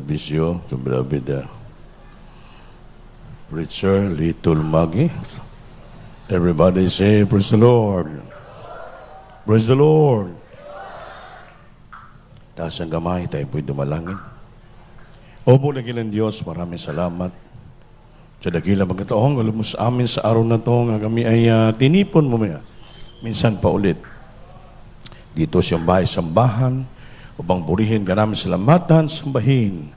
Bisyo, to beloved preacher, Little Maggie. Everybody say, praise the Lord. Praise the Lord. Taas ang gamay, tayo po'y dumalangin. Opo, dakilang Diyos, maraming salamat. Sa dakilang magkataong, alam mo sa amin sa araw na to, nga kami ay tinipon mo maya. Minsan pa ulit. Dito siyang bahay-sambahan, upang purihin ka namin salamatan, sambahin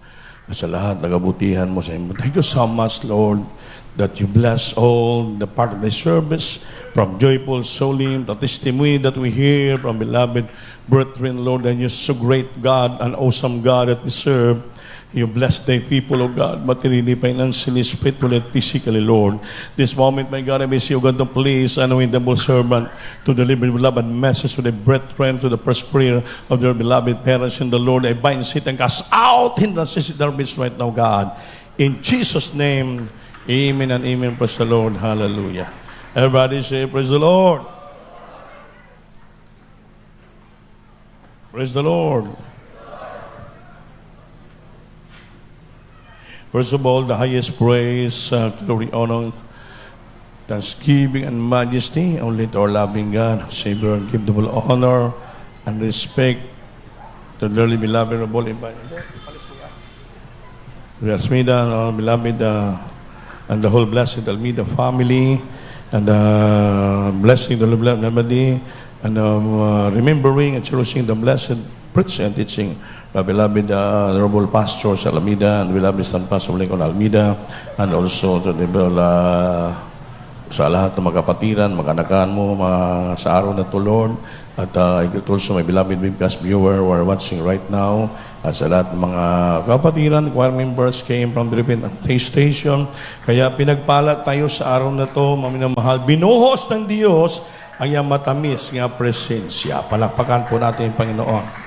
sa lahat ng kabutihan mo sa inyo. Thank you so much, Lord, that you bless all the part of the service, from joyful solim, the testimony that we hear from beloved brethren, Lord, and you're so great God, an awesome God that we serve. You bless the people, O God, materially, financially, spiritually, and physically, Lord. This moment, my God, I may see, O God, to please, anointable servant, to deliver beloved message to the brethren, to the first prayer of their beloved parents in the Lord. I bind Satan, cast out in the darkness right now, God. In Jesus' name, amen and amen. Praise the Lord. Hallelujah. Everybody say, praise the Lord. Praise the Lord. First of all, the highest praise, glory, honor, thanksgiving, and majesty only to our loving God, Savior, give the full honor and respect to the dearly beloved of all Almeida, our beloved, and the whole blessed Almeida family, and blessing the beloved Almeida, and remembering and cherishing the blessed preaching and teaching beloved Honorable Pastor sa Almeida, and beloved Stand Pastor Lincoln Almeida, and also to the sa lahat ng mga kapatiran, mag-anakan mo sa araw na to, Lord. At also my beloved webcast viewer who are watching right now, at sa lahat ng mga kapatiran, choir members came from the Philippine Station. Kaya pinagpalat tayo sa araw na to, maminamahal. Binuhos ng Diyos ang iyang matamis nga presensya. Palakpakan po natin yung Panginoon.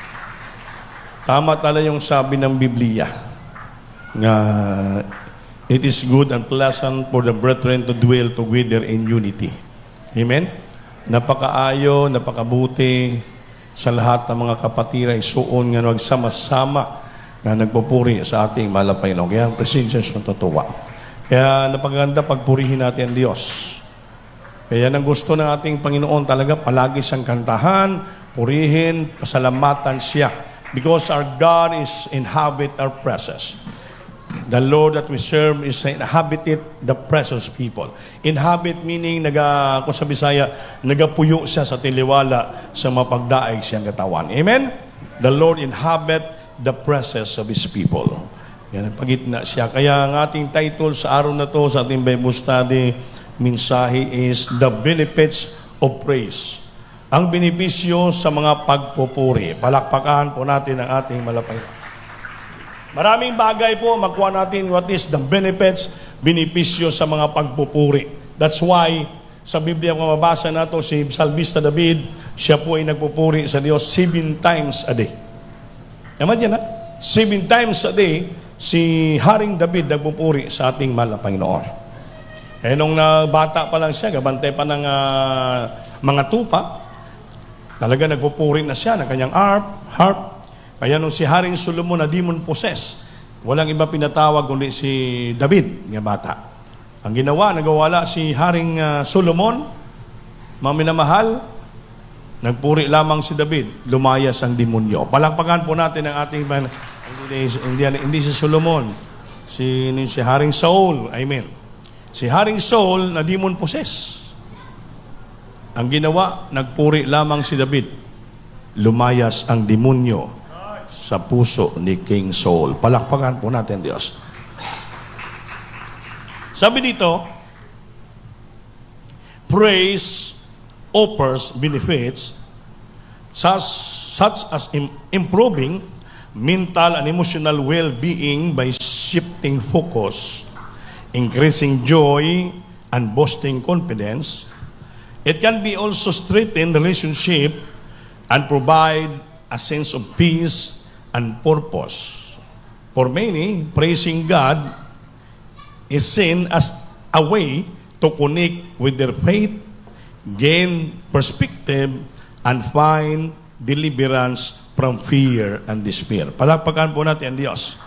Tama talaga yung sabi ng Biblia nga it is good and pleasant for the brethren to dwell together in unity. Amen? Napakaayo, napakabuti sa lahat ng mga kapatira, isuon nga nagsama-sama na nagpupuri sa ating malapay na. Kaya ang presensya is natutuwa. Kaya napaganda pagpurihin natin ang Diyos. Kaya ang gusto ng ating Panginoon talaga palagi siyang kantahan, purihin, pasalamatan siya. Because our God is inhabit our presence. The Lord that we serve is inhabited the precious people. Inhabit meaning, kung sa Bisaya, nagapuyo siya sa tiliwala sa mapagdaig siyang katawan. Amen? The Lord inhabit the presence of His people. Yan, pagitna siya. Kaya ang ating title sa araw na to, sa ating Bible study, mensahe is The Benefits of Praise. Ang benepisyo sa mga pagpupuri. Palakpakan po natin ang ating malapay. Maraming bagay po, makuha natin what is the benefits, benepisyo sa mga pagpupuri. That's why, sa Biblia kung mabasa nato si Psalmista David, siya po ay nagpupuri sa Diyos 7 times a day. Naman yan, ha? 7 times a day, si Haring David nagpupuri sa ating mahal na Panginoon. Eh, nung bata pa lang siya, gabantay pa ng mga tupa, talaga nagpupuri na siya ng kanyang harp. Kaya nung si Haring Solomon na demon possessed, walang iba pinatawag kundi si David, nga bata. Ang ginawa, nagawala si Haring Solomon, maminamahal, nagpuri lamang si David, lumayas ang demonyo. Palakpakan po natin ang ating, hindi si Solomon, si Haring Saul, amen. Si Haring Saul na demon possessed. Ang ginawa, nagpuri lamang si David. Lumayas ang demonyo sa puso ni King Saul. Palakpakan po natin, Diyos. Sabi dito, praise offers benefits such as improving mental and emotional well-being by shifting focus, increasing joy, and boosting confidence. It can be also strengthen relationship and provide a sense of peace and purpose. For many, praising God is seen as a way to connect with their faith, gain perspective, and find deliverance from fear and despair. Palakpakan po natin ang Diyos.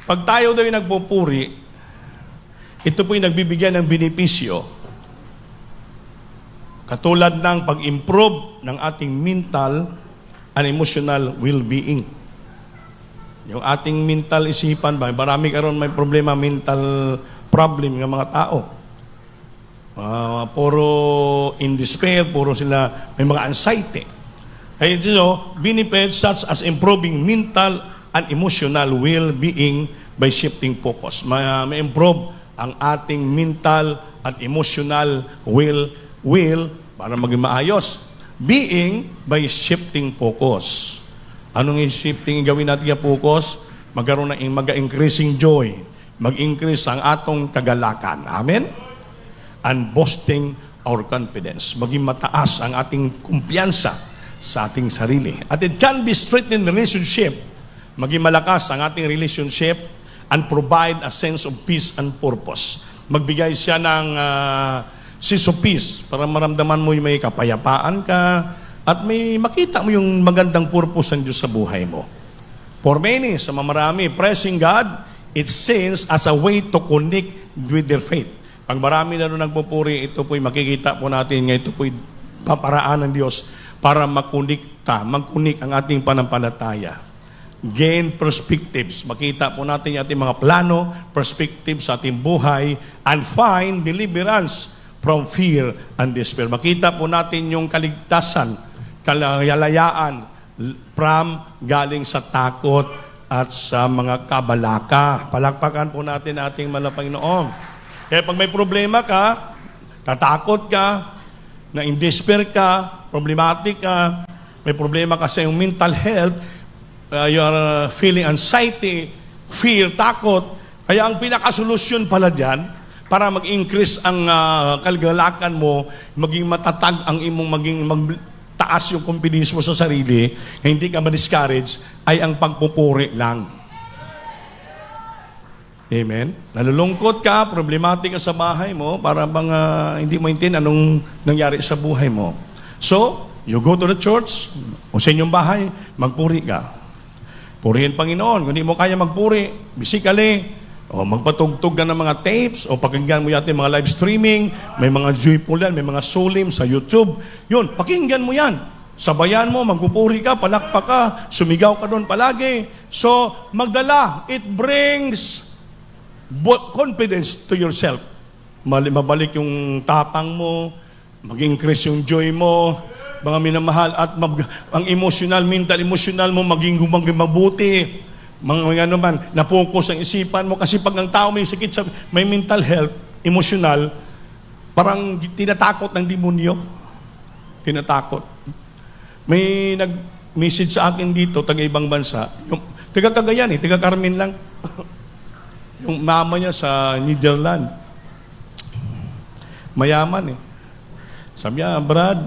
Pag tayo daw yung nagpupuri, ito po yung nagbibigyan ng benepisyo. Katulad ng pag-improve ng ating mental and emotional well-being. Yung ating mental isipan ba, marami karon may problema, mental problem ng mga tao. Puro in despair, puro sila may mga anxiety. Kaya ito, benefits such as improving mental and emotional well-being by shifting focus. Ma-improve ang ating mental at emotional will para maging maayos. Being by shifting focus. Anong shifting gawin natin yung focus? Magkaroon ng mag-increasing joy. Mag-increase ang atong kagalakan. Amen? And boosting our confidence. Maging mataas ang ating kumpiyansa sa ating sarili. At it can be strengthened relationship. Maging malakas ang ating relationship and provide a sense of peace and purpose. Magbigay siya ng sense of peace para maramdaman mo yung may kapayapaan ka at may makita mo yung magandang purpose ng Diyos sa buhay mo. For many, sa marami, praising God, it seems as a way to connect with their faith. Pag marami na rin nagpupuri, ito po'y makikita po natin nga ito po'y paparaan ng Diyos para mag-connect ang ating panampalataya. Gain perspectives. Makita po natin yung ating mga plano, perspectives sa ating buhay, and find deliverance from fear and despair. Makita po natin yung kaligtasan, kalayaan from galing sa takot at sa mga kabalaka. Palakpakan po natin ating malapang Panginoon. Kaya pag may problema ka, tatakot ka, na in despair ka, problematic ka, may problema ka sa iyong mental health, you are feeling anxiety, fear, takot. Kaya ang pinakasolusyon pala dyan, para mag-increase ang kagalakan mo, maging matatag ang imong taas yung confidence mo sa sarili, hindi ka ma-discourage, ay ang pagpupuri lang. Amen? Nalulungkot ka, problematic ka sa bahay mo, para bang hindi mo intindihan anong nangyari sa buhay mo. So, you go to the church, o sa inyong bahay, magpuri ka. Purihin Panginoon. Kung hindi mo kaya magpuri, basically, o magpatugtog ka ng mga tapes, o pakinggan mo yatin mga live streaming, may mga joyful yan, may mga solim sa YouTube. Yun, pakinggan mo yan. Sabayan mo, magpupuri ka, palakpak ka, sumigaw ka doon palagi. So, magdala. It brings confidence to yourself. Mabalik yung tapang mo, mag-increase yung joy mo, mga minamahal, at ang mental emotional mo maging mabuti. Mga naman, na-focus ang isipan mo. Kasi pag ang tao may sakit, may mental health, emotional, parang tinatakot ng demonyo. Tinatakot. May nag-message sa akin dito, taga-ibang bansa. Taga Cagayan taga Carmen lang. Yung mama niya sa Netherlands. Mayaman Sabi niya, Brad,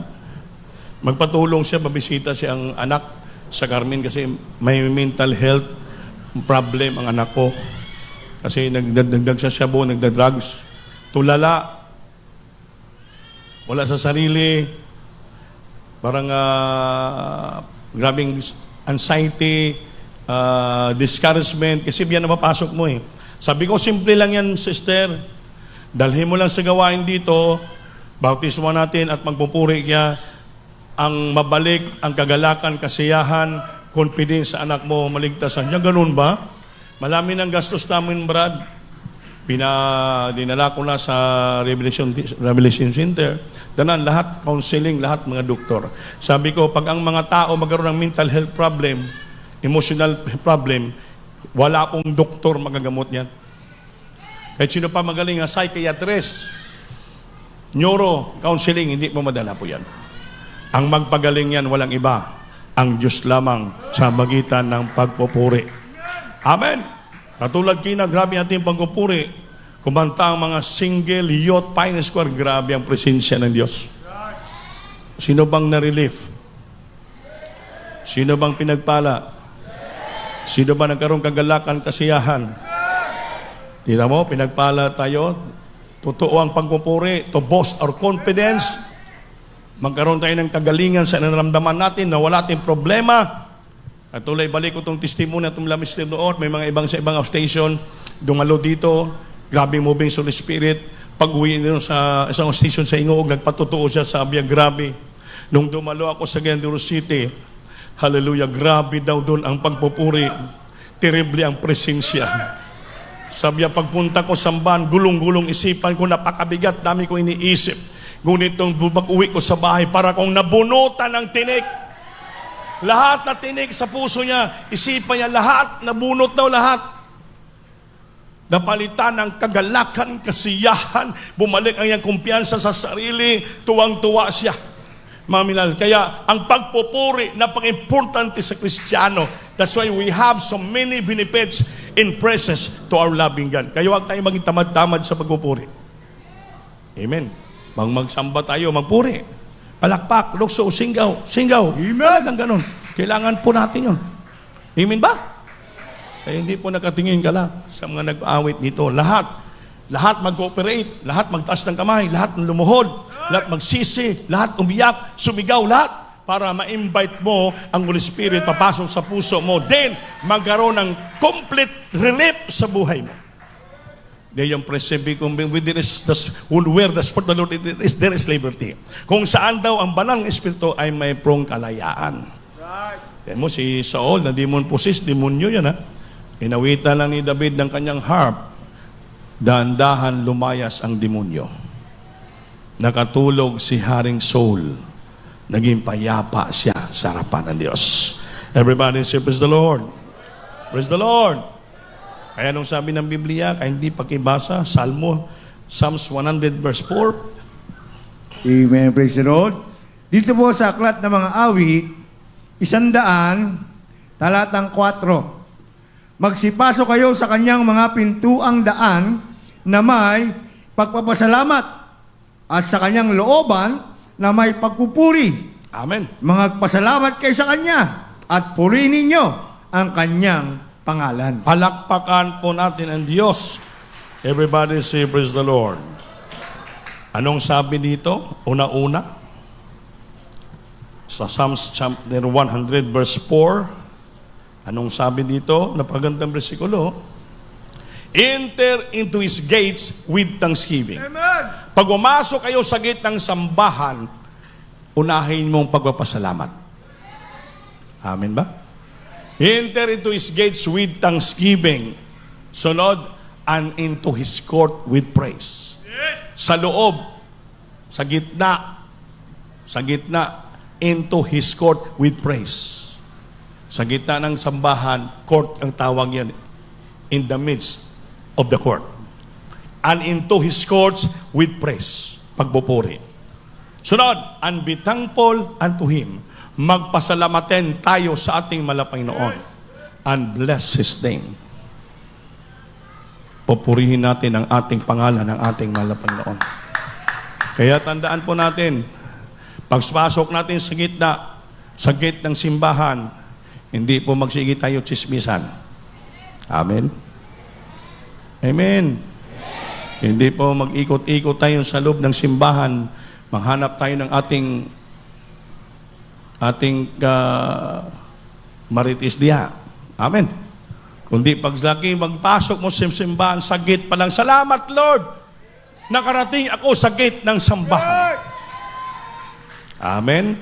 magpatulong siya, mabisita siya ang anak sa Carmen kasi may mental health problem ang anak ko. Kasi nagdagdag sa shabu, nagdadrugs. Tulala. Wala sa sarili. Parang grabing anxiety, discouragement. Kasi yan napapasok mo Sabi ko, simple lang yan, sister. Dalhin mo lang sa gawain dito, bautismo natin at magpupuri kaya ang mabalik, ang kagalakan, kasiyahan, confidence sa anak mo, maligtasan. Yan, ganun ba? Malami ng gastos namin, Brad. Dinala ko na sa Revelation Center. Danan, lahat, counseling, lahat mga doktor. Sabi ko, pag ang mga tao magkaroon ng mental health problem, emotional problem, wala pong doktor magagamot yan. Kahit sino pa magaling nga psychiatrist, neuro, counseling, hindi mo madala po yan. Ang magpagaling yan, walang iba. Ang Diyos lamang sa magitan ng pagpupuri. Amen. Katulad kina, grabe ating pagpupuri. Kumanta ang mga single, youth, Pine Square, grabe ang presensya ng Diyos. Sino bang na-relief? Sino bang pinagpala? Sino ba nagkaroon kagalakan, kasiyahan? Tingnan mo, pinagpala tayo. Totoo ang pagpupuri to boost our confidence. Magkaroon tayo ng kagalingan sa nararamdaman natin na wala tayong problema. Katulay, balik ko itong testimony at tumlamis noon. May mga ibang sa ibang station, dumalo dito, grabe moving sa Holy Spirit. Pag-uwi nyo sa isang station sa Ingoog, nagpatutuo siya, sabi niya, grabe. Nung dumalo ako sa Genduro City, hallelujah, grabe daw doon ang pagpupuri. Terrible ang presensya. Sabi niya, pagpunta ko sa sambahan, gulong-gulong isipan ko, napakabigat, dami ko iniisip. Ngunit nung pag-uwi ko sa bahay, para kong nabunutan ng tinik. Lahat na tinik sa puso niya, isipan niya, lahat, nabunot daw lahat. Napalitan ng kagalakan, kasiyahan, bumalik ang iyang kumpiyansa sa sarili, tuwang-tuwa siya. Mga minal, kaya ang pagpupuri, napaka-importante sa Kristiyano. That's why we have so many benefits in praises to our loving God. Kaya huwag tayo maging tamad-tamad sa pagpupuri. Amen. Magsamba tayo, magpuri. Palakpak, lukso, singgaw. Amen. Talagang ganun. Kailangan po natin yun. Amen ba? Kaya hindi po nakatingin ka lang sa mga nag-aawit dito. Lahat mag-cooperate, lahat magtaas ng kamay, lahat lumuhod, lahat magsisi, lahat umiyak, sumigaw, lahat para ma-invite mo ang Holy Spirit papasok sa puso mo. Then, magkaroon ng complete relief sa buhay mo. Then yung presabi kung where the Spirit of the Lord is, there is liberty. Kung saan daw ang banal ng Espiritu ay may prong kalayaan. Tignan mo si Saul, na demon possessed, demonyo yan ha. Inawitan lang ni David ng kanyang harp, dahan-dahan lumayas ang demonyo. Nakatulog si Haring Saul, naging payapa siya sa harapan ng Diyos. Everybody say, praise the Lord. Praise the Lord. Kaya nung sabi ng Biblia, kaya hindi pakibasa, Psalms 100 verse 4. Amen, praise the Lord. Dito po sa aklat ng mga awit, 100, talatang 4. Magsipasok kayo sa kanyang mga pintuang daan na may pagpapasalamat at sa kanyang looban na may pagpupuri. Amen. Magpasalamat kayo sa kanya at purihin ninyo ang kanyang pangalan. Palakpakan po natin ang Diyos. Everybody say, praise the Lord. Anong sabi dito? Una-una, sa Psalms chapter 100 verse 4, anong sabi dito? Napagandang bersikulo. Enter into His gates with thanksgiving. Amen. Pag umasok kayo sa gate ng sambahan, unahin mong pagpapasalamat. Amen ba? Enter into His gates with thanksgiving. Sunod, and into His court with praise. Sa loob, sa gitna, into His court with praise. Sa gitna ng sambahan, court ang tawag yan, in the midst of the court. And into His courts with praise, pagpupuri. Sunod, and be thankful unto Him. Magpasalamatin tayo sa ating Malapanginoon and bless His name. Pupurihin natin ang ating pangalan ng ating Malapanginoon. Kaya tandaan po natin, pagpasok natin sa gate ng simbahan, hindi po magsige tayo tsismisan. Amen? Amen. Hindi po mag-ikot-ikot tayo sa loob ng simbahan, maghanap tayo ng ating marites diha. Amen. Kundi paglaki, magpasok mo sa simbahan, sa gate pa lang, salamat Lord, nakarating ako sa gate ng simbahan. Amen.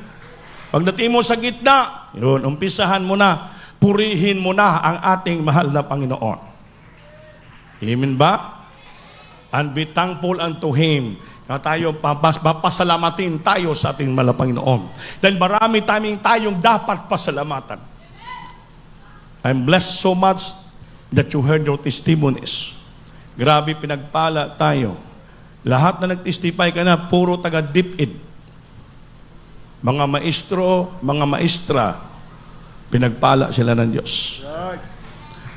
Pagdating mo sa gitna, yun, umpisahan mo na, purihin mo na ang ating mahal na Panginoon. Amen ba? And be thankful unto Him. Na tayo, papasalamatin tayo sa ating mahal na Panginoon. Dahil marami tayong dapat pasalamatan. I'm blessed so much that you heard your testimonies. Grabe pinagpala tayo. Lahat na nag-testify ka na, puro taga-DepEd. Mga maestro, mga maestra, pinagpala sila ng Diyos.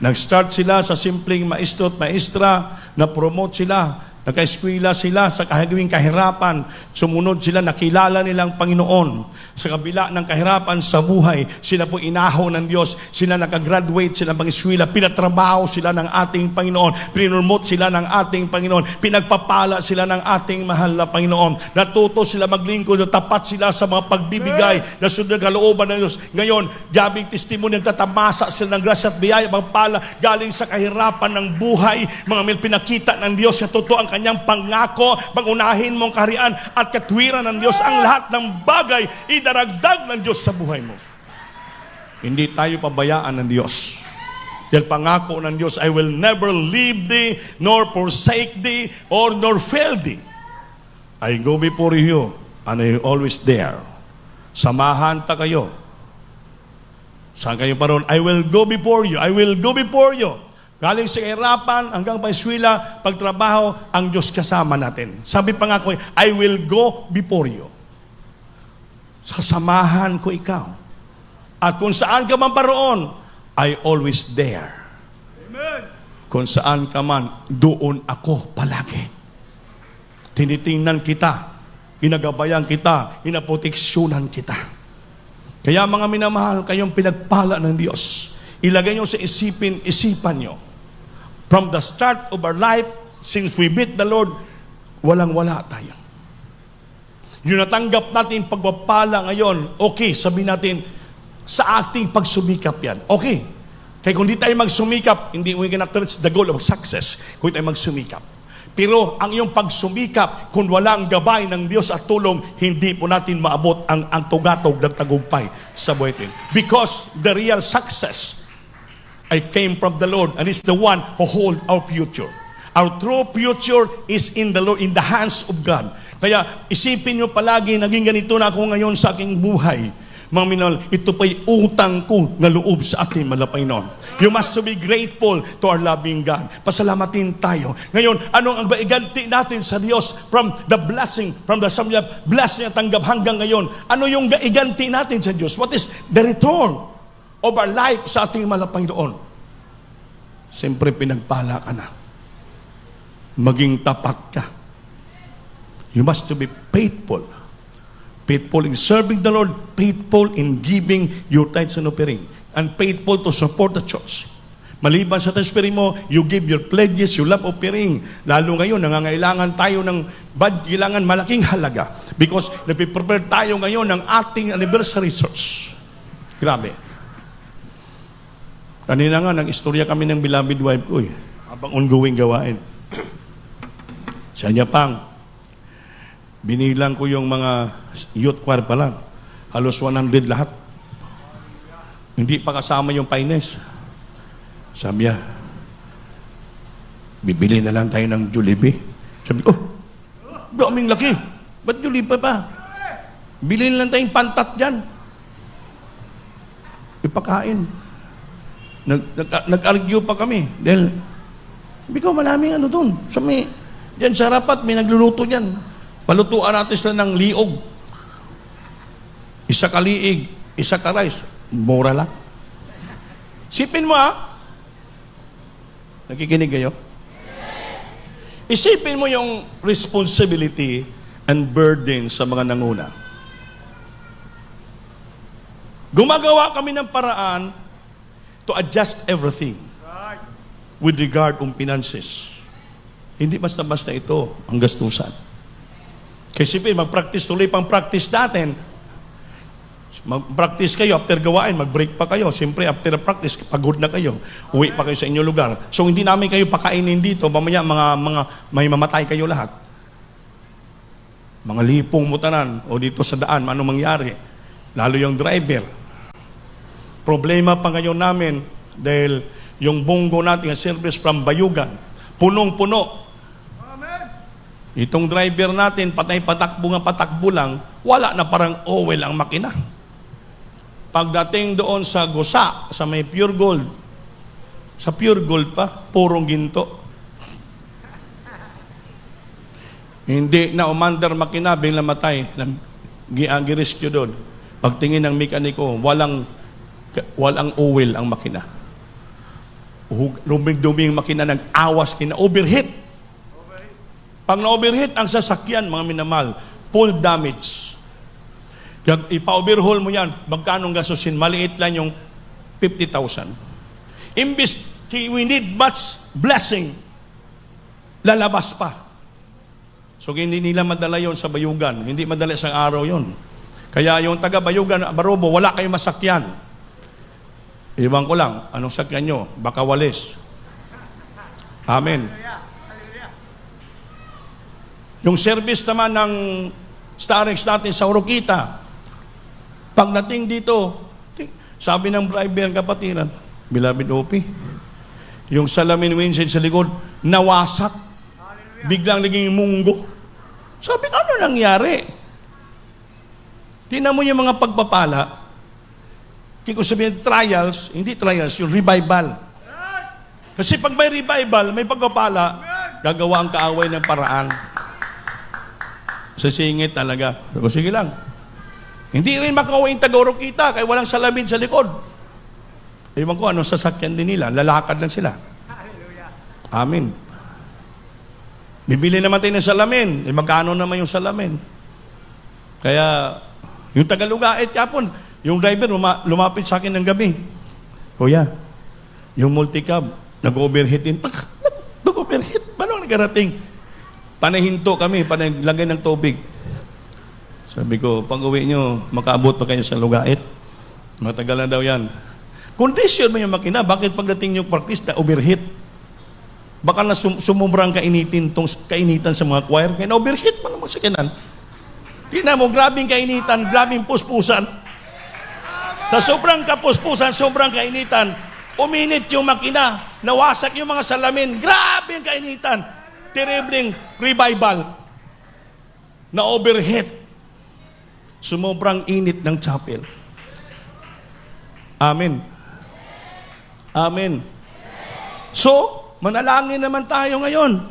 Nag-start sila sa simpleng maestro at maestra, na-promote sila, Nagka-eskwela sila sa kahagawing kahirapan. Sumunod sila, nakilala nilang Panginoon. Sa kabila ng kahirapan sa buhay, sila po inaho ng Diyos. Sila nakagraduate sila ng eskwela. Pinatrabaho sila ng ating Panginoon. Pinurmot sila ng ating Panginoon. Pinagpapala sila ng ating mahal na Panginoon. Natuto sila maglingkod. Tapat sila sa mga pagbibigay na sunod na kalooban ng Diyos. Ngayon, gabing testimony, nagtatamasa sila ng grasya at biyaya, magpala galing sa kahirapan ng buhay. Mga mil pinakita ng Diyos na totoo ang kanyang pangako, pangunahin mong kaharian at katwiran ng Diyos. Ang lahat ng bagay idaragdag ng Diyos sa buhay mo. Hindi tayo pabayaan ng Diyos. Dahil pangako ng Diyos, I will never leave thee, nor forsake thee, or nor fail thee. I go before you, and I am always there. Samahan ta kayo. Saan kayo pa ron? I will go before you. I will go before you. Galing sa kahirapan hanggang paeskwela, pagtrabaho, ang Diyos kasama natin. Sabi pa nga ko, I will go before you. Sasamahan ko ikaw. At kung saan ka man paroon, I always there. Amen. Kung saan ka man, doon ako palagi. Tinitingnan kita, inagabayan kita, inaproteksyonan kita. Kaya mga minamahal, kayong pinagpala ng Diyos, ilagay nyo sa isipan nyo. From the start of our life, since we meet the Lord, walang-wala tayo. Yung natanggap natin pagpapala ngayon, okay, sabihin natin, sa ating pagsumikap yan. Okay. Kaya kung di tayo magsumikap, hindi we cannot reach the goal of success kung tayo magsumikap. Pero ang iyong pagsumikap, kung walang gabay ng Diyos at tulong, hindi po natin maabot ang tugatog ng tagumpay sa buhay natin. Because the real success I came from the Lord, and is the one who hold our future. Our true future is in the Lord, in the hands of God. Kaya isipin nyo palagi, naging ganito na ako ngayon sa aking buhay. Mga minahal, ito pa'y utang ko na loob sa ating Panginoon. You must be grateful to our loving God. Pasalamatin tayo. Ngayon, anong ang iganti natin sa Diyos from the blessing, from the blessing na tanggap hanggang ngayon? Ano yung iganti natin sa Diyos? What is the return of our life sa ating Panginoon? Siyempre, pinagpala ka na. Maging tapat ka. You must be faithful. Faithful in serving the Lord, faithful in giving your tithes and offering, and faithful to support the church. Maliban sa testimony mo, you give your pledges, you love offering. Lalo ngayon, nangangailangan tayo ng kailangan malaking halaga because napiprepare tayo ngayon ng ating anniversary church. Grabe. Kanina nga, nag-istorya kami ng beloved wife ko habang ongoing gawain. Sa niya pang, binilang ko yung mga youth choir pa lang. Halos 100 lahat. Hindi pa kasama yung finance. Sabi niya, bibili na lang tayo ng Jollibee. Sabi ko, daming laki. Ba't Jollibee pa? Bilhin lang tayong pantat dyan. Ipakain. Nag-argue pa kami. Dahil, sabi ko, maraming ano dun. Sabi, dyan sa rapat, may nagluluto dyan. Palutuan natin sila ng liog. Isa ka liig, isa ka rice. Mura lang. Isipin mo Nakikinig kayo? Isipin mo yung responsibility and burden sa mga nanguna. Gumagawa kami ng paraan to adjust everything with regard on finances. Hindi basta-basta ito ang gastusan. Kasi mag-practice tuloy pang practice natin. Mag-practice kayo, after gawain, mag-break pa kayo. Siyempre, after practice, pagod na kayo. Uwi pa kayo sa inyong lugar. So, hindi namin kayo pakainin dito. Mamaya, may mamatay kayo lahat. Mga lipong mutanan o dito sa daan, ano mangyari? Lalo yung driver. Problema pa ngayon namin dahil yung bunggo natin, ang service from Bayugan, punong-puno. Itong driver natin, patakbo lang, wala na parang oil ang makina. Pagdating doon sa Gusa, sa may Pure Gold, sa Pure Gold pa, purong ginto. Hindi na umandar makina, biglang matay. Nag-gi-rescue doon. Pagtingin ng mekaniko, walang oil ang makina. Lumig-duming makina, nag-awas, kina-overheat. Pag na-overheat ang sasakyan, mga minamahal, full damage. Ipa-overhaul mo yan, magkano gastusin? Maliit lang yung 50,000. Imbis, we need much blessing. Lalabas pa. So, hindi nila madala yon sa bayugan. Hindi madala sa araw yon. Kaya yung taga-bayugan, Barobo, wala kayong masakyan. Iwan ko lang, anong sakyan nyo? Baka walis. Amen. Yung service naman ng Starex natin sa Oroquita, pagdating dito, sabi ng driver ng kapatiran, Beloved Opi, yung salamin windshield sa likod, nawasak. Biglang naging munggo. Sabi, ano nangyari? Tingnan mo yung mga pagpapala. Kung sabihin, trials, hindi trials, yung revival. Kasi pag may revival, may pagpapala, gagawa ang kaaway ng paraan. Sisingit talaga. So, sige lang. Hindi rin makauwi yung taga-Oroquita kaya walang salamin sa likod. Ewan ko, anong sasakyan din nila. Lalakad lang sila. Amen. Bibili naman tayo ng salamin. Magkano naman yung salamin? Kaya, yung taga-Lugait, kapon, yung driver lumapit sa akin ng gabi. Kuya, yung multicab, nag-overheat din. Nag-overheat? Paano nagkarating? Panahinto kami, panaglagay ng tubig. Sabi ko, pag uwi nyo, makaabot pa kayo sa Lugait. Matagal na daw yan. Condition mo yung makina, bakit pagdating nyo practice na overheat? Baka na sumubrang kainitan sa mga choir, kaya na overheat pa naman sa kinan. Tingnan mo, grabing kainitan, grabing puspusan. Sa sobrang kapuspusan, sobrang kainitan, uminit yung makina, nawasak yung mga salamin, grabing kainitan. Terribling revival na overheat. Sumubrang init ng chapel. Amen. Amen. So, manalangin naman tayo ngayon.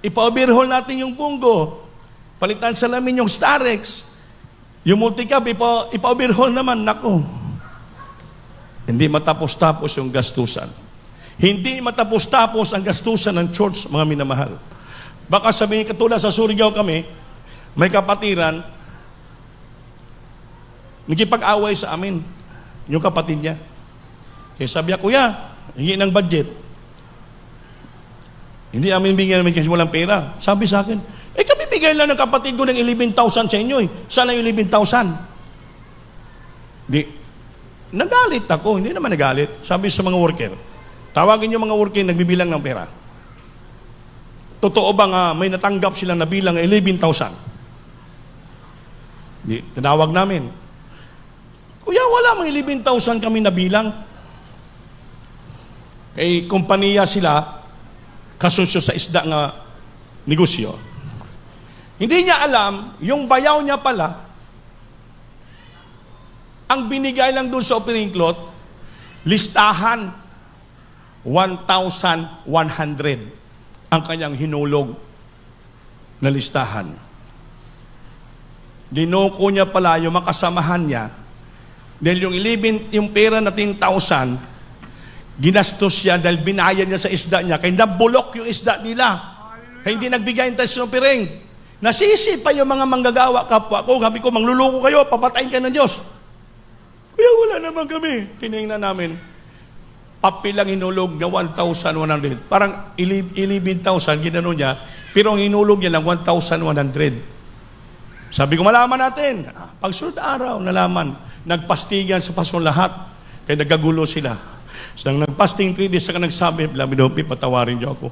Ipa-overhaul natin yung bunggo. Palitan salamin yung Starex. Yung multicab, ipa-overhaul naman. Nako. Hindi matapos-tapos yung gastusan. Hindi matapos-tapos ang gastusan ng church, mga minamahal. Baka sabihin, katulad sa Surigao kami, may kapatiran, nagkipag-away sa amin, yung kapatid niya. Kaya sabi niya, Kuya, hingi ng budget. Hindi namin bigyan namin kasi walang pera. Sabi sa akin, kami bigay lang ng kapatid ko ng 11,000 sa inyo eh. Sana yung 11,000? Di, nagalit ako, hindi naman nagalit. Sabi sa mga worker, tawagin yung mga worker nagbibilang ng pera. Totoo ba may natanggap silang nabilang 11,000? Di, tinawag namin. Kuya, wala mang 11,000 kami nabilang. Kay kumpanya sila, kasosyo sa isda nga negosyo. Hindi niya alam, yung bayaw niya pala, ang binigay lang doon sa offering cloth, listahan, 1,100 ang kanyang hinulog na listahan. Dinoko niya pala yung makasamahan niya dahil yung pera na 10,000 ginastos siya dahil binayad niya sa isda niya kaya nabulok yung isda nila kaya hindi nagbigay ng test ng piring. Nasisi pa yung mga manggagawa kapwa ko, sabi ko, mangluloko kayo, papatayin ka ng Diyos. Kuya, wala naman kami. Tinignan namin, papel lang hinulog na 1,100. Parang 11,000 ginano niya, pero ang hinulog niya lang 1,100. Sabi ko, malaman natin. Pagsunod araw, nalaman. Nagpastigan sa paso lahat. Kaya nagagulo sila. So, nagpasting 3 days, saka nagsabi, Beloved Opi, patawarin niyo ako.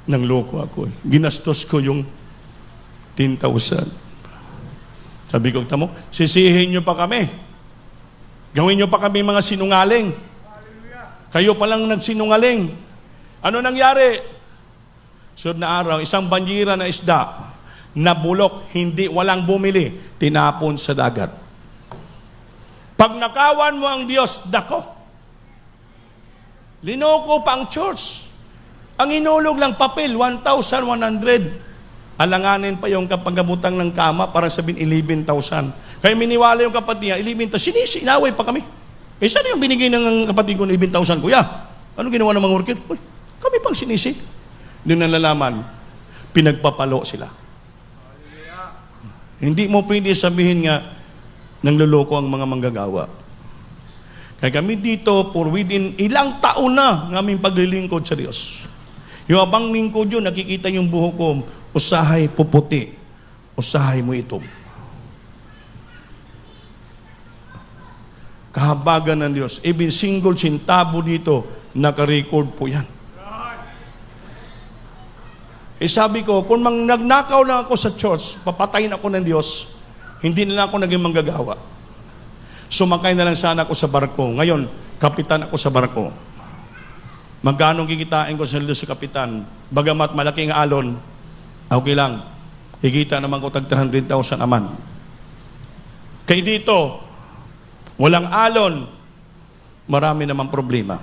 Nangloko ako. Ginastos ko yung 10,000. Sabi ko, tamo, sisihin niyo pa kami. Gawin niyo pa kami mga sinungaling. Kayo palang nagsinungaling. Ano nangyari? Sunod na araw, isang banjira na isda, nabulok, walang bumili, tinapon sa dagat. Pag nakawan mo ang Diyos, dako. Linoko pa ang church. Ang inulog lang papel, 1,100. Alanganin pa yung kapagabutang ng kama para sabihin 11,000. Kaya miniwala yung kapatid niya, 11,000. Inaway pa kami. Saan yung binigay ng kapatid ko ng 11,000, Kuya? Ano ginawa ng mga worker? Uy, kami pang sinisi. Doon nalalaman. pinagpapalo sila. Hindi mo pwede sabihin nga, nangluloko ang mga manggagawa. Kaya kami dito, for within ilang taon na ng aming paglilingkod sa Diyos. Yung abang lingkod yun, nakikita yung buhok ko, usahay puputi, usahay mo ito. Kahabagan ng Diyos. Even single centavo dito, naka-record po yan. Sabi ko, kung nagnakaw lang ako sa church, papatayin ako ng Diyos, hindi na lang ako naging manggagawa. Sumakay na lang sana ako sa barko. Ngayon, kapitan ako sa barko. Magkano kikitain ko sa sa kapitan? Bagamat malaking alon, okay lang. Higita naman ko tag 300,000 aman. Kaya dito, walang alon, marami namang problema.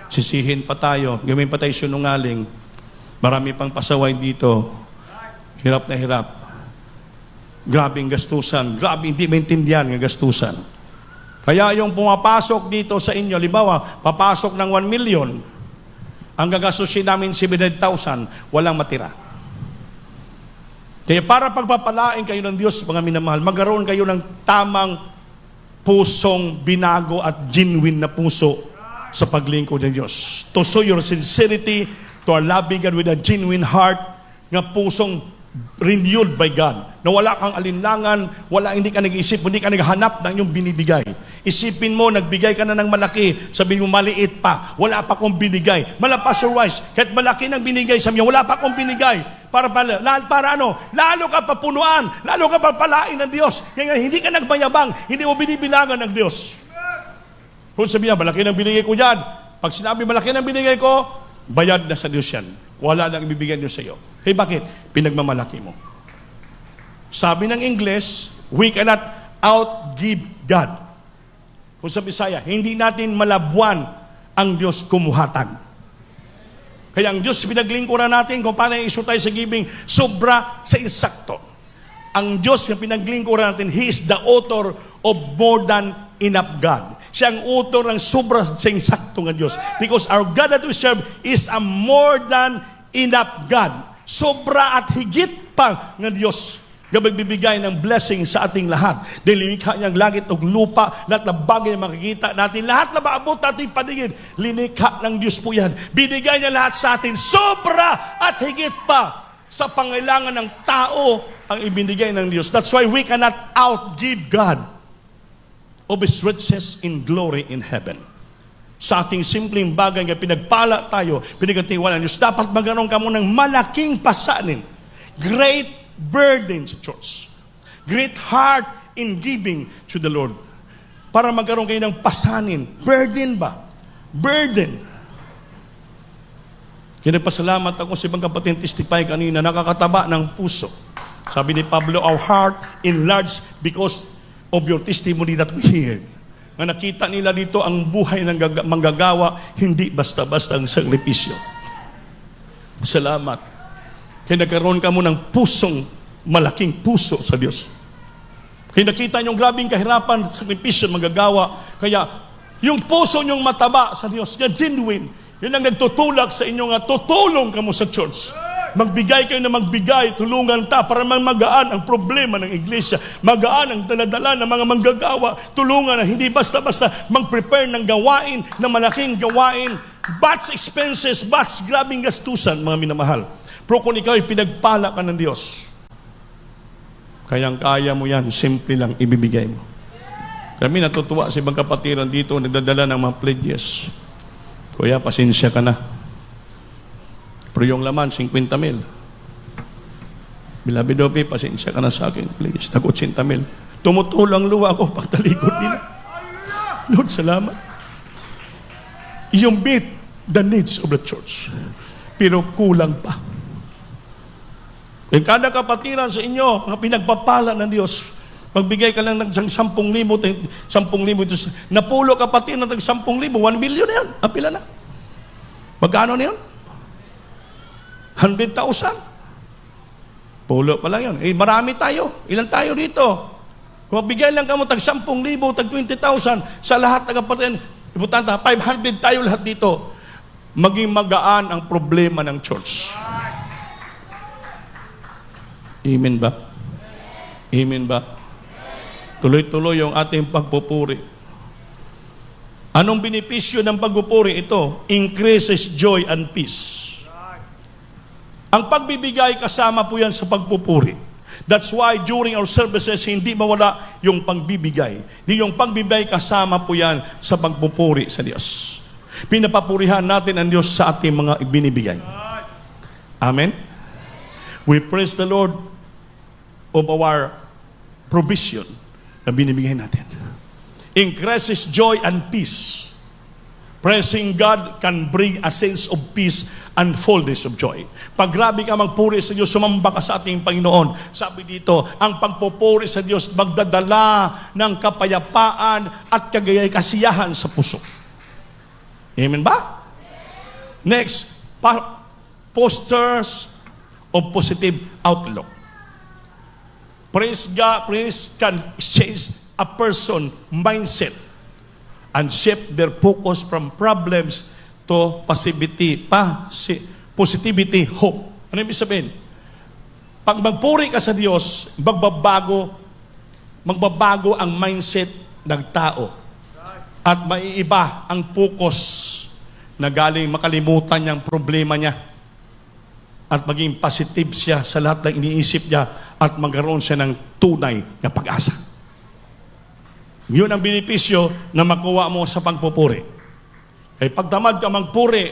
Sisihin pa tayo, gawin pa tayo sinungaling, marami pang pasaway dito, hirap na hirap. Grabing gastusan, grabe hindi maintindihan ng gastusan. Kaya yung pumapasok dito sa inyo, limbawa, papasok ng 1 million, ang gagastusin namin 700,000, walang matira. Kaya para pagpapalain kayo ng Diyos, mga minamahal, magkaroon kayo ng tamang pusong binago at genuine na puso sa paglingkod ng Diyos. To show your sincerity to our loving God with a genuine heart, nga pusong renewed by God, na wala kang alinlangan, hindi ka nag-iisip, hindi ka naghanap ng iyong binibigay. Isipin mo, nagbigay ka na ng malaki, sabihin mo, maliit pa, wala pa akong binigay. Pastor Wise, kahit malaki ng binigay sa wala pa akong binigay. Para ano? Lalo ka papunuan, lalo ka papalain ng Diyos. Kaya hindi ka nagmayabang, hindi mo binibilangan ng Diyos. Kung sabihin, malaki ng binigay ko dyan, pag sinabi malaki ng binigay ko, bayad na sa Diyos yan. Wala nang ibibigay Diyos sa iyo. Hey, bakit? Pinagmamalaki mo. Sabi ng English, we cannot outgive God. Kung sa Bisaya, hindi natin malabuan ang Diyos kumuhatan. Kaya ang Diyos pinaglingkuran natin kung paano iso tayo sa giving, sobra sa insakto. Ang Diyos yung pinaglingkuran natin, He is the author of more than enough God. Siya ang author ng sobra sa insakto ng Diyos. Because our God that we serve is a more than enough God. Sobra at higit pa ng Diyos na magbibigay ng blessing sa ating lahat. Dahil linikha niyang langit at lupa, lahat na bagay na makikita natin, lahat na maabot natin paningin, linikha ng Diyos po yan. Binigay niya lahat sa atin, sobra at higit pa sa pangailangan ng tao ang ibinigay ng Diyos. That's why we cannot outgive God of His riches in glory in heaven. Sa ating simpleng bagay na pinagpala tayo, pinagkatiwalaan Diyos, dapat magkaroon ka mo ng malaking pasanin, great burden sa church, great heart in giving to the Lord. Para magkaroon kayo ng pasanin. Burden ba? Burden. Kaya nagpasalamat ako sa ibang kapatid testify kanina, nakakataba ng puso. Sabi ni Pablo, our heart enlarged because of your testimony that we hear. Nga nakita nila dito ang buhay ng manggagawa, hindi basta-basta ang sakripisyo. Salamat. Kaya nagkaroon ka mo ng pusong, malaking puso sa Diyos. Kaya nakita niyong grabing kahirapan, sakripisyo, manggagawa. Kaya yung puso niyong mataba sa Diyos, nga genuine, yun ang nagtutulak sa inyo nga tutulong ka mo sa church. Magbigay kayo na magbigay, tulungan ta para magaan ang problema ng iglesia, magaan ang daladala ng mga manggagawa, tulungan na hindi basta-basta mag-prepare ng gawain, ng malaking gawain, batch expenses, batch grabing gastusan, mga minamahal. Pero kung ikaw ay pinagpala ka ng Diyos, kayang-kaya mo yan, simple lang ibibigay mo. Kami natutuwa sa ibang kapatiran dito, nagdadala ng mga pledges. Kuya, pasensya ka na. Pero yung laman, 50,000. Bilabidope, pasensya ka na sa akin, please. Tag 80,000. Tumutulang luwa ko pagtalikod nila. Lord, salamat. You meet the needs of the church. Pero kulang pa. Yung kada kapatiran sa inyo, mga pinagpapala ng Diyos, magbigay ka lang ng 10,000, 10,000, napulo kapatiran ng 10,000, 1 million na yan. Apila na. Magkano na yun? 100,000. Pulo pa lang yun. Eh, marami tayo. Ilan tayo dito? Kung magbigay lang ka mo tag 10,000, tag 20,000 sa lahat ng kapatiran, importante, 500 tayo lahat dito. Maging magaan ang problema ng church. Amen ba? Amen ba? Tuloy-tuloy yung ating pagpupuri. Anong benepisyo ng pagpupuri? Ito, increases joy and peace. Ang pagbibigay kasama po yan sa pagpupuri. That's why during our services, hindi mawala yung pagbibigay. Yung pagbibigay kasama po yan sa pagpupuri sa Diyos. Pinapapurihan natin ang Diyos sa ating mga ibinibigay. Amen? We praise the Lord of our provision na binibigay natin. Increases joy and peace. Praising God can bring a sense of peace and fullness of joy. Pag grabe ka magpuri sa Diyos, sumamba ka sa ating Panginoon. Sabi dito, ang pagpupuri sa Diyos magdadala ng kapayapaan at kasiyahan sa puso. Amen ba? Next, posters of positive outlook. Praise God, praise can change a person mindset and shift their focus from problems to positivity, hope. Ano ibig sabihin? Pag magpuri ka sa Diyos, magbabago ang mindset ng tao. At maiiba ang focus na galing makalimutan niyang problema niya. At maging positive siya sa lahat ng iniisip niya at magkaroon siya ng tunay na pag-asa. Yun ang benepisyo na makuha mo sa pagpupuri. Ay pagtamad ka magpuri,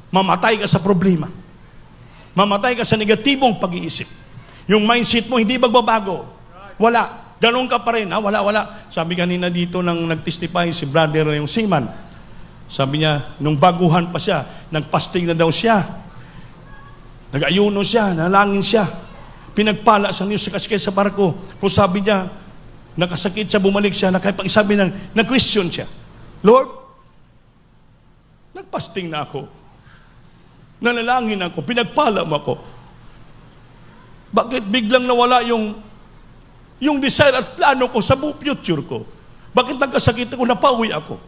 mamatay ka sa problema. Mamatay ka sa negatibong pag-iisip. Yung mindset mo hindi magbabago. Wala. Ganun ka pa rin. Wala. Sabi kanina dito nang nag-testify si brother yung Seaman. Sabi niya, nung baguhan pa siya, nagpasting na daw siya. Nag-ayuno siya, nalangin siya. Pinagpala sa Diyos sa kasikay sa barko. Pero sabi niya, nakasakit siya, bumalik siya, sabi niya, nag-question siya. Lord, nagpasting na ako. Nanalangin ako, pinagpala mo ako. Bakit biglang nawala yung desire at plano ko sa future ko? Bakit nagkasakit ako, napauwi ako?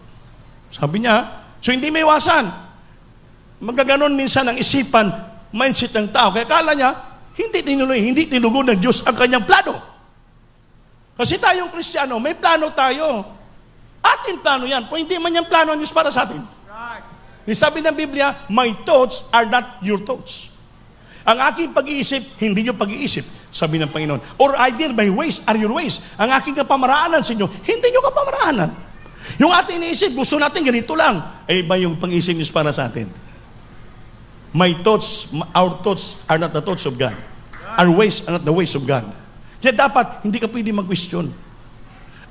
Sabi niya, so hindi may iwasan. Magkaganon minsan ang isipan, mindset ng tao. Kaya kala niya, hindi tinugon ng Diyos ang kanyang plano. Kasi tayong Kristiyano, may plano tayo. Ating plano yan. Kung hindi man yung plano ng Diyos para sa atin. Sabi ng Biblia, my thoughts are not your thoughts. Ang aking pag-iisip, hindi yung pag-iisip, sabi ng Panginoon. Or either my ways are your ways. Ang aking kapamaraanan sa inyo, hindi yung kapamaraanan. Yung ating iniisip, gusto natin ganito lang. Ay iba yung pang-isip Diyos para sa atin. Our thoughts are not the thoughts of God. Our ways are not the ways of God. Kaya dapat, hindi ka pwede mag-question.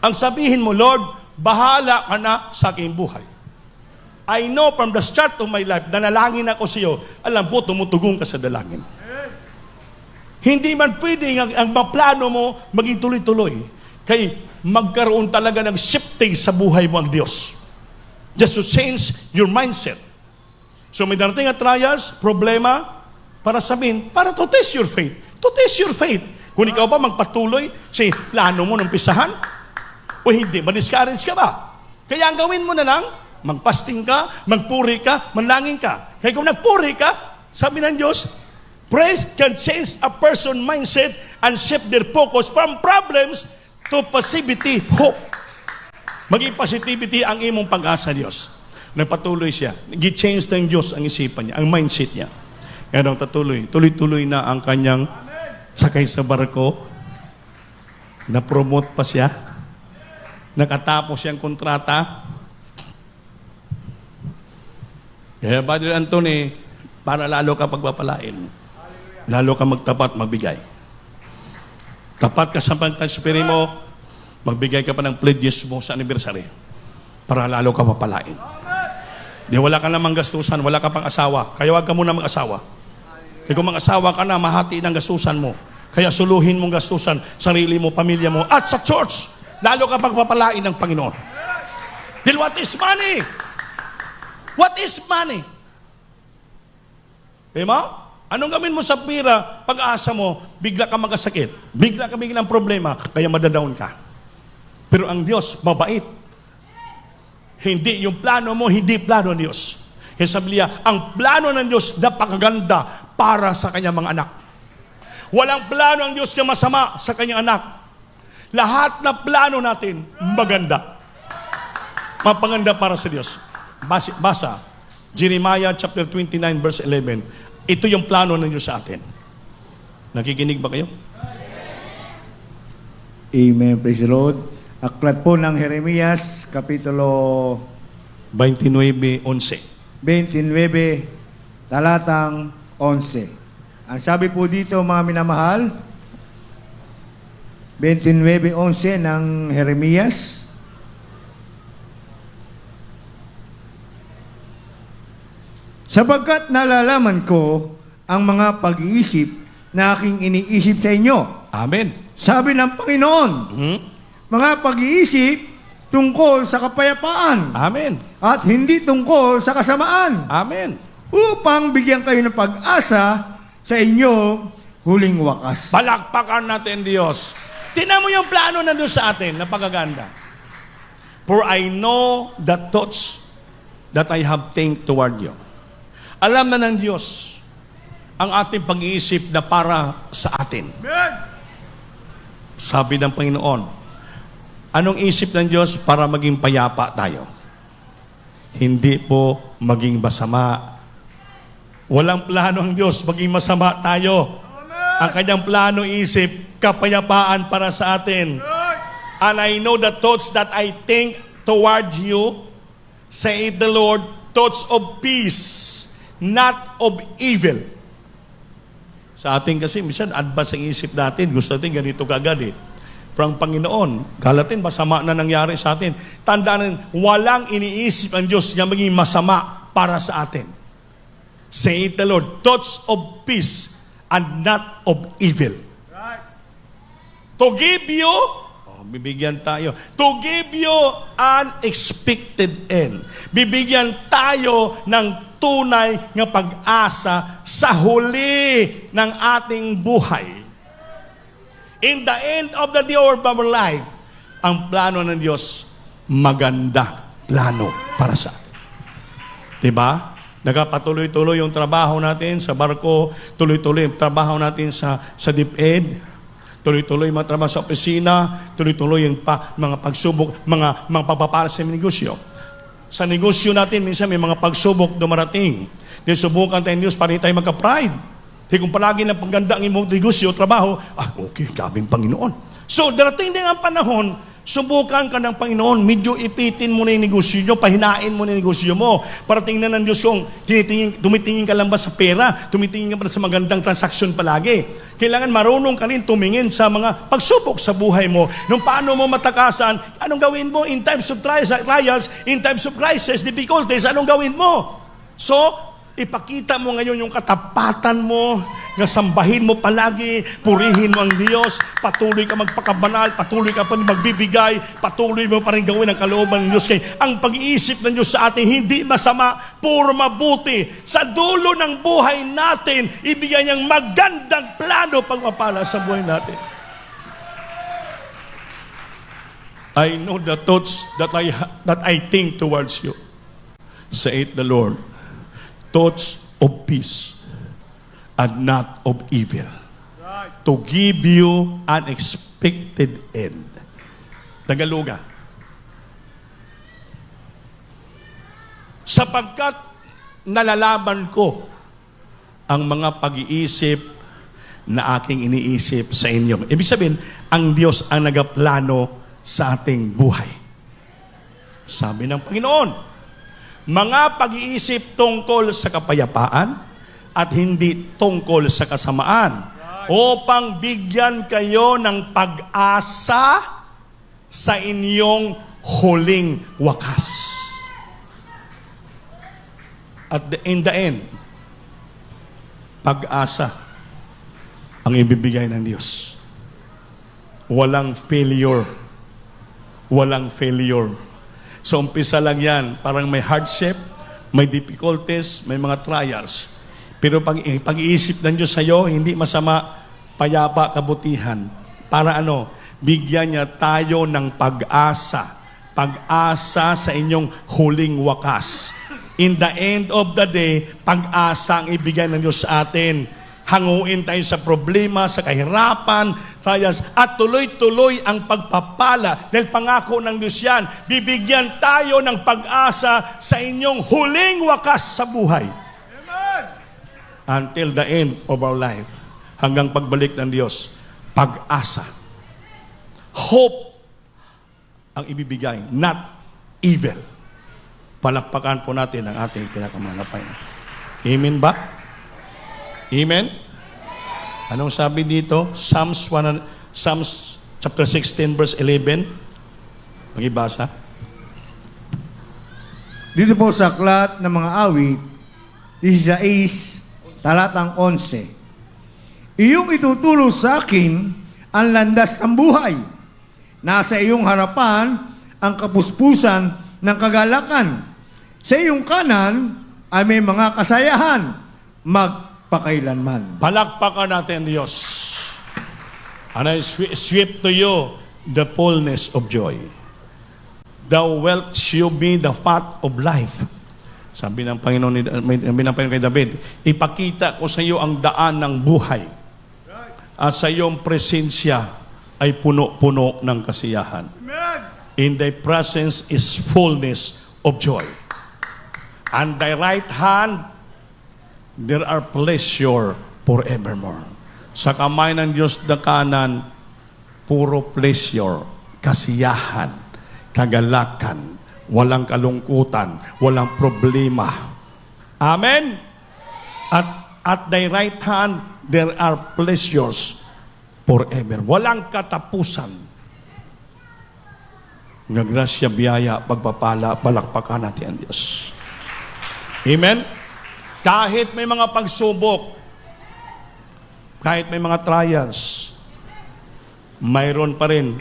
Ang sabihin mo, Lord, bahala ka na sa aking buhay. I know from the start of my life, nanalangin ako sa iyo, alam ko, tumutugong ka sa dalangin. Hindi man pwede ang plano mo maging tuloy-tuloy. Kaya magkaroon talaga ng shifting sa buhay mo ang Diyos. Just to change your mindset. So may darating at trials, problema, para sabihin, para to test your faith. To test your faith. Kung ikaw ba magpatuloy sa plano mo ng pisahan, o hindi, ma-discourage ka ba? Kaya ang gawin mo na lang, magpasting ka, magpuri ka, manlangin ka. Kaya kung nagpuri ka, sabi ng Diyos, praise can change a person's mindset and shift their focus from problems to positivity, hope. Maging positivity ang imong pag-asa, Diyos. Nagpatuloy siya. Nag-change ng Diyos ang isipan niya, ang mindset niya. Kaya nang tuloy-tuloy na ang kanyang sakay sa barko, na-promote pa siya, nakatapos siyang kontrata. Kaya Brother Anthony, para lalo ka pagpapalain, lalo ka magtapat, magbigay. Tapat ka sa pagtansipiri mo, magbigay ka pa ng pledges mo sa anniversary para lalo ka mapalain. Di wala ka namang gastusan, wala ka pang asawa, kaya wag ka muna mag-asawa. Kaya kung mag-asawa ka na, mahati ng gastusan mo. Kaya suluhin mong gastusan, sarili mo, pamilya mo, at sa church, lalo ka pagpapalain ng Panginoon. Then what is money? What is money? Diba? Anong gawin mo sa pira, pag-asa mo, bigla ka magkasakit, bigla ka biglang problema, kaya madadown ka. Pero ang Diyos, mabait. Hindi, yung plano mo, hindi plano ng Diyos. Kaya sabi niya, ang plano ng Diyos, napakaganda para sa kanyang mga anak. Walang plano ang Diyos na masama sa kanyang anak. Lahat na plano natin, maganda. Mapaganda para sa Diyos. Basa, Jeremiah chapter 29 verse 11. Ito yung plano ng Diyos sa atin. Nakikinig ba kayo? Amen. Praise the Lord. Aklat po ng Jeremias, Kapitulo 29:11. 29, talatang 11. Ang sabi po dito, mga minamahal, 29:11 ng Jeremias. Sapagkat nalalaman ko ang mga pag-iisip na aking iniisip sa inyo. Amen. Sabi ng Panginoon, mga pag-iisip tungkol sa kapayapaan Amen. at hindi tungkol sa kasamaan, Amen. upang bigyan kayo ng pag-asa sa inyo huling wakas. Palakpakan natin Diyos. Tingnan mo yung plano na doon sa atin, napakaganda. For I know the thoughts that I have think toward you. Alam na ng Diyos ang ating pag-iisip na para sa atin. Sabi ng Panginoon, anong isip ng Diyos para maging payapa tayo? Hindi po maging masama. Walang plano ang Diyos maging masama tayo. Ang kanyang plano isip, kapayapaan para sa atin. And I know the thoughts that I think towards you, saith the Lord, thoughts of peace, not of evil. Sa atin kasi, minsan, advance ang isip natin. Gusto natin ganito kagad eh. Pero ang Panginoon, kalatin, masama na nangyari sa atin. Tandaan, walang iniisip ang Diyos na maging masama para sa atin. Saith the Lord, thoughts of peace and not of evil. Right. To give you, bibigyan tayo, to give you an expected end. Bibigyan tayo ng tunay ng pag-asa sa huli ng ating buhay. In the end of the day of our life, ang plano ng Diyos, maganda plano para sa atin. Diba? Nagpatuloy-tuloy yung trabaho natin sa barko, tuloy-tuloy yung trabaho natin sa DepEd, tuloy-tuloy yung trabaho sa opisina, tuloy-tuloy yung mga pagsubok, mga pagpapala sa negosyo. Sa negosyo natin, minsan may mga pagsubok dumarating. Dahil subukan tayo Diyos para hindi tayo magka-pride. Dahil kung palagi na pagganda ang imong negosyo, trabaho, okay, gabing Panginoon. So, darating din ang panahon, subukan ka ng Panginoon, medyo ipitin mo na yung negosyo nyo, pahinain mo na yung negosyo mo, para tingnan ng Diyos kung tumitingin ka lang ba sa pera, tumitingin ka ba sa magandang transaksyon palagi. Kailangan marunong ka rin tumingin sa mga pagsubok sa buhay mo, nung paano mo matakasan, anong gawin mo in times of trials, in times of crisis, difficulties, anong gawin mo? So, ipakita mo ngayon yung katapatan mo, na sambahin mo palagi, purihin mo ang Diyos, patuloy ka magpakabanal, patuloy ka pa rin magbibigay, patuloy mo pa rin gawin ang kalooban ng Diyos. Kaya ang pag-iisip ng Diyos sa atin, hindi masama, puro mabuti. Sa dulo ng buhay natin, ibigay niyang magandang plano pagpapala sa buhay natin. I know the thoughts that I think towards you, saith the Lord, thoughts of peace and not of evil, right, to give you an expected end. Tagaluga. Sapagkat nalalaman ko ang mga pag-iisip na aking iniisip sa inyo. Ibig sabihin, ang Diyos ang nagaplano sa ating buhay. Sabi ng Panginoon, mga pag-iisip tungkol sa kapayapaan at hindi tungkol sa kasamaan, upang bigyan kayo ng pag-asa sa inyong huling wakas. In the end, pag-asa ang ibibigay ng Diyos. Walang failure. Walang failure. So umpisa lang yan, parang may hardship, may difficulties, may mga trials. Pero pag-iisip ng Diyos sa'yo, hindi masama, payapa, kabutihan. Para ano? Bigyan niya tayo ng pag-asa. Pag-asa sa inyong huling wakas. In the end of the day, pag-asa ang ibigay ng Diyos sa atin. Hanguin tayo sa problema, sa kahirapan, trials, at tuloy-tuloy ang pagpapala. Dahil pangako ng Diyos yan, bibigyan tayo ng pag-asa sa inyong huling wakas sa buhay. Amen. Until the end of our life. Hanggang pagbalik ng Diyos. Pag-asa. Hope ang ibibigay, not evil. Palakpakan po natin ang ating pinakamalapay. Amen ba? Amen? Anong sabi dito? Psalms chapter 16 verse 11. Magibasa. Dito po sa aklat ng mga awit, 16, talatang 11. Iyong ituturo sa akin ang landas ng buhay. Nasa iyong harapan ang kapuspusan ng kagalakan. Sa iyong kanan ay may mga kasayahan magpakailanman. Palakpakan natin Diyos. And I sweep to you the fullness of joy. Thou wilt shew me the path of life. Sabi ng Panginoon kay David, ipakita ko sa iyo ang daan ng buhay. At sa iyong presensya ay puno-puno ng kasiyahan. Amen. In thy presence is fullness of joy. And thy right hand, there are pleasure forevermore. Sa kamay ng Diyos na kanan, puro pleasure, kasiyahan, kagalakan, walang kalungkutan, walang problema. Amen? At thy right hand, there are pleasures forever. Walang katapusan. Ng grasya, biyaya, pagpapala, palakpakan natin ang Diyos. Amen? Kahit may mga pagsubok, kahit may mga trials, mayroon pa rin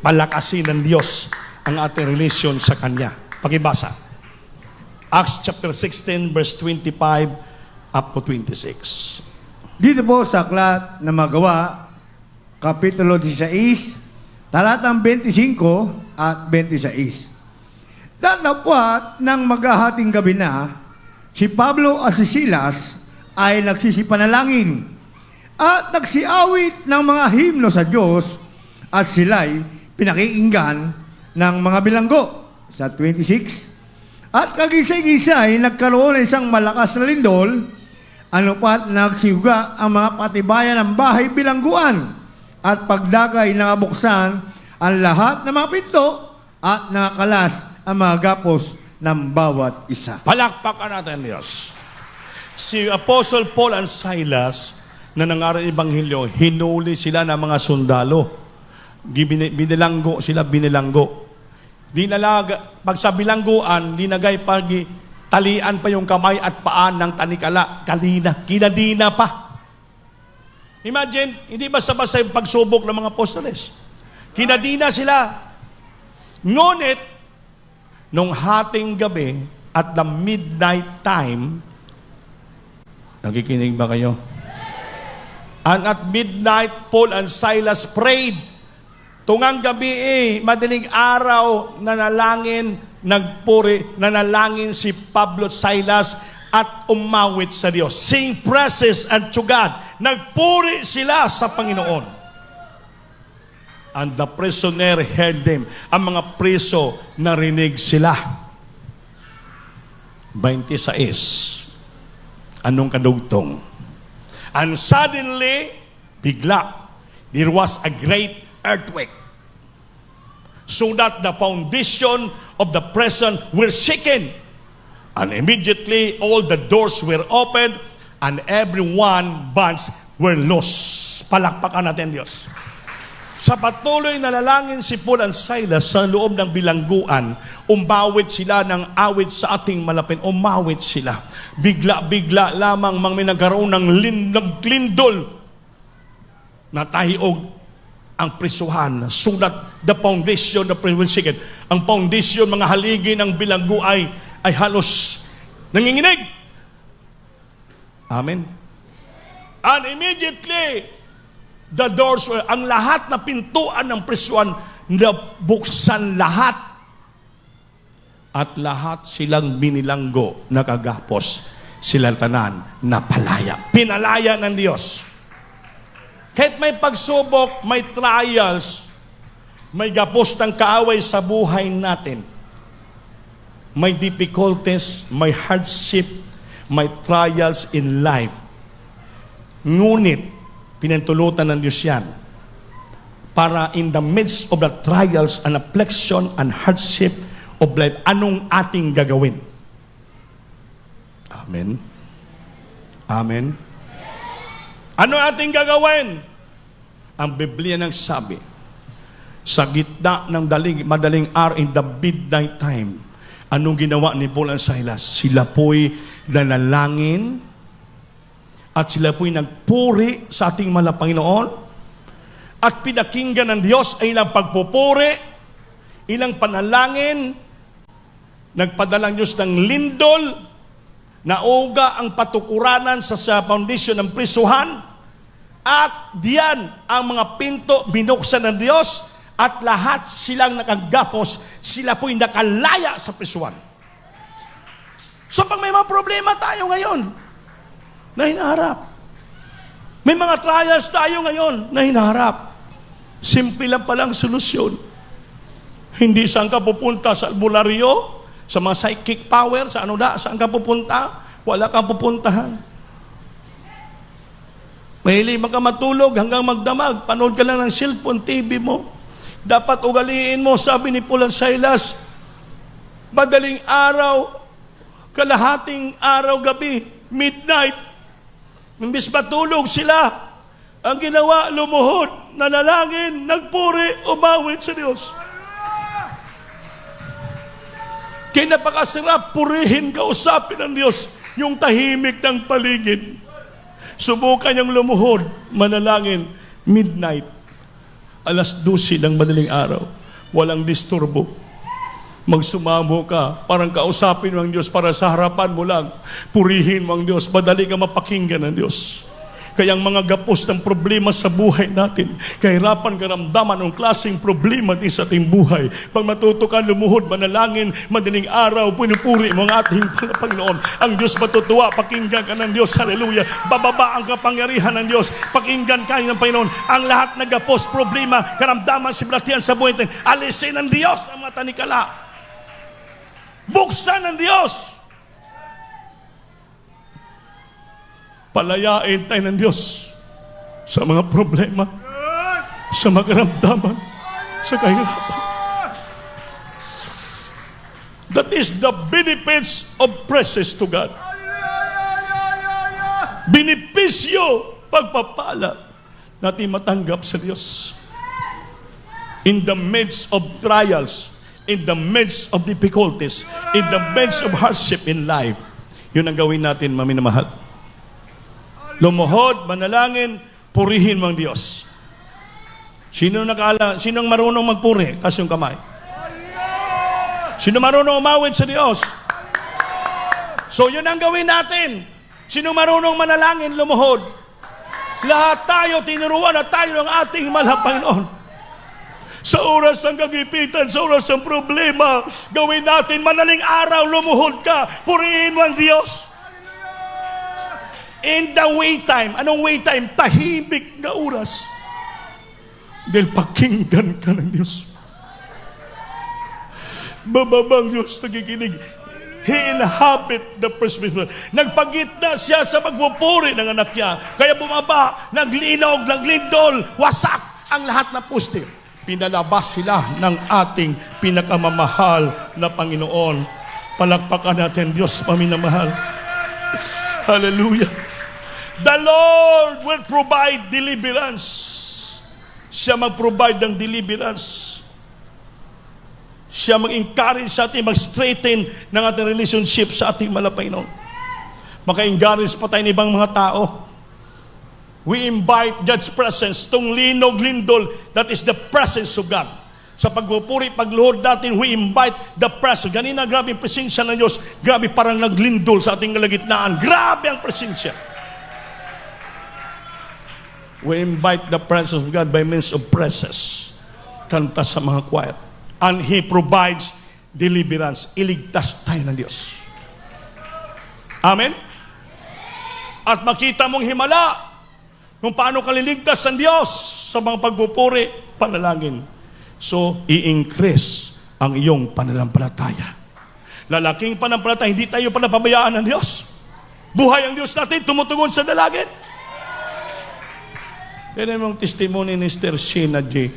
palakasin ng Diyos ang ating relasyon sa Kanya. Pakibasa. Acts chapter 16 verse 25 up to 26. Dito po sa aklat na Magawa, Kapitulo 16, talatang 25 at 26. Datapwat ng maghahating gabi na, si Pablo at si Silas ay nagsisipanalangin at nagsiawit ng mga himno sa Diyos at sila'y pinakiinggan ng mga bilanggo. Sa 26, at kagisay-gisay nagkaroon ng isang malakas na lindol, ano pat nagsiuga ang mga patibayan ng bahay bilangguan at pagdagay nakabuksan ang lahat ng mga pinto at nakakalas ang mga gapos ng bawat isa. Palakpakan natin Diyos. Si Apostle Paul and Silas na nangaral Ebanghelyo, hinuli sila ng mga sundalo. Binilanggo sila, binilanggo. Pag sa bilangguan, linagay talian pa yung kamay at paan ng tanikala. Kinadina pa. Imagine, hindi basta-basta yung pagsubok ng mga apostoles. Kinadina sila. Ngunit, nung hating gabi, at the midnight time, nakikinig ba kayo? And at midnight, Paul and Silas prayed. Tungang gabi madaling araw, nanalangin, nagpuri, nanalangin si Pablo at Silas at umawit sa Diyos. Sing praises unto God. Nagpuri sila sa Panginoon. And the prisoner heard them. Ang mga preso, narinig sila. 26. Anong kadugtong? And suddenly, bigla, there was a great earthquake, so that the foundation of the prison were shaken. And immediately, all the doors were opened, and everyone bonds were loosed. Palakpakan natin Diyos. Sa patuloy na lalangin si Paul and Silas sa loob ng bilangguan, umawit sila ng awit sa ating malapit. Umawit sila. Bigla-bigla lamang may nagkaroon ng lindol na tahiog ang prisuhan. So that the foundation of the prison will shake. Ang foundation, mga haligi ng bilanggo ay halos nanginginig. Amen. And immediately, the doors were, ang lahat na pintuan ng prisuhan, nabuksan lahat. At lahat silang binilanggo, nakagapos. sila tanan napalaya. Pinalaya ng Diyos. Kahit may pagsubok, may trials, may gapos ng kaaway sa buhay natin, may difficulties, may hardship, may trials in life. Ngunit, pinintulutan ng Diyos yan para in the midst of the trials and affliction and hardship of life, anong ating gagawin? Amen? Amen? Ano ating gagawin? Ang Biblia nang sabi, sa gitna ng madaling araw in the midnight time, anong ginawa ni Paul and Silas? Sila po'y nanalangin at sila po'y nagpuri sa ating mahal na Panginoon at pinakinggan ng Diyos ay ilang pagpupuri, ilang panalangin, nagpadalang Diyos ng lindol, nauga ang patukuranan sa foundation ng prisuhan, at diyan ang mga pinto binuksan ng Diyos at lahat silang nakagapos, sila po'y nakalaya sa prisuhan. So pag may mga problema tayo ngayon na hinaharap, may mga trials tayo ngayon na hinaharap, simple lang palang solusyon. Hindi saan ka pupunta, sa albularyo, sa mga psychic power, sa saan ka pupunta? Wala kang pupuntahan. Mahilig ka matulog hanggang magdamag, panood ka lang ng cellphone, TV mo. Dapat ugaliin mo, sabi ni Paul and Silas, madaling araw, kalahating araw, gabi, midnight, imbis matulog sila, ang ginawa, lumuhod, nanalangin, nagpuri, umawit sa Diyos. Kaya napakasarap, purihin, kausapin ng Diyos yung tahimik ng paligid. Subukan niyang lumuhod, manalangin, midnight, alas 12 ng madaling araw, walang disturbo. Magsumamo ka, parang kausapin mo ang Diyos para sa harapan mo lang. Purihin mo ang Diyos, madali ka mapakinggan ng Diyos. Kaya ang mga gapos ng problema sa buhay natin, kahirapan, karamdaman, ang klaseng problema din sa ating buhay. Pag matuto ka, lumuhod, manalangin, madaling araw, pinupuri mo ang ating Panginoon. Ang Diyos matutuwa, pakinggan ka ng Diyos, hallelujah. Bababa ang kapangyarihan ng Diyos, pakinggan ka ng Panginoon. Ang lahat ng gapos, problema, karamdaman, sibratian sa buhay natin, alisin ng Diyos ang mga tanikala. Buksan ng Diyos. Palayain tayo ng Diyos sa mga problema, sa mga karamdaman, sa kahirapan. That is the benefits of praises to God. Benepisyo, pagpapala natin matanggap sa Diyos. In the midst of trials, in the midst of difficulties, in the midst of hardship in life, yun ang gawin natin, maminamahal. Lumuhod, manalangin, purihin mo ang Diyos. Sino marunong magpuri? Taas yung kamay. Sino marunong umawit sa Diyos? So yun ang gawin natin. Sino marunong manalangin, lumuhod? Lahat tayo, tinuruan at tayo ng ating mahal na Panginoon. Sa oras ng kagipitan, sa oras ng problema, gawin natin, madaling araw, lumuhod ka, purihin mo ang Diyos. In the wait time, anong wait time? Tahimik na oras. Dahil pakinggan ka ng Diyos. Bababang Diyos nagikinig. He inhabit the presbytery. Nagpagitna siya sa pagpupuri ng anak niya. Kaya bumaba, naglinog, naglindol, wasak ang lahat ng puste. Pinalabas sila ng ating pinakamamahal na Panginoon. Palakpakan natin, Diyos paminamahal. Hallelujah. The Lord will provide deliverance. Siya mag-provide ng deliverance. Siya mag-encourage sa ating, mag-straighten ng ating relationship sa ating Panginoon. Maka-encourage pa tayo ng ibang mga tao. We invite God's presence, itong linog, lindol, that is the presence of God. Sa pagpupuri, pagluhod natin, we invite the presence. Ganina, grabe ang presensya ng Diyos. Grabe, parang naglindol sa ating kalagitnaan. Grabe ang presensya. We invite the presence of God by means of praises. Kanta sa mga choir. And He provides deliverance. Iligtas tayo ng Diyos. Amen? At makita mong himala kung paano kaliligtas ng Diyos sa mga pagpupuri, panalangin. So, i-increase ang iyong pananampalataya. Lalaking pananampalataya, hindi tayo panapabayaan ng Diyos. Buhay ang Diyos natin, tumutugon sa dalangin. Kaya yung testimony ni Sister Sheena J.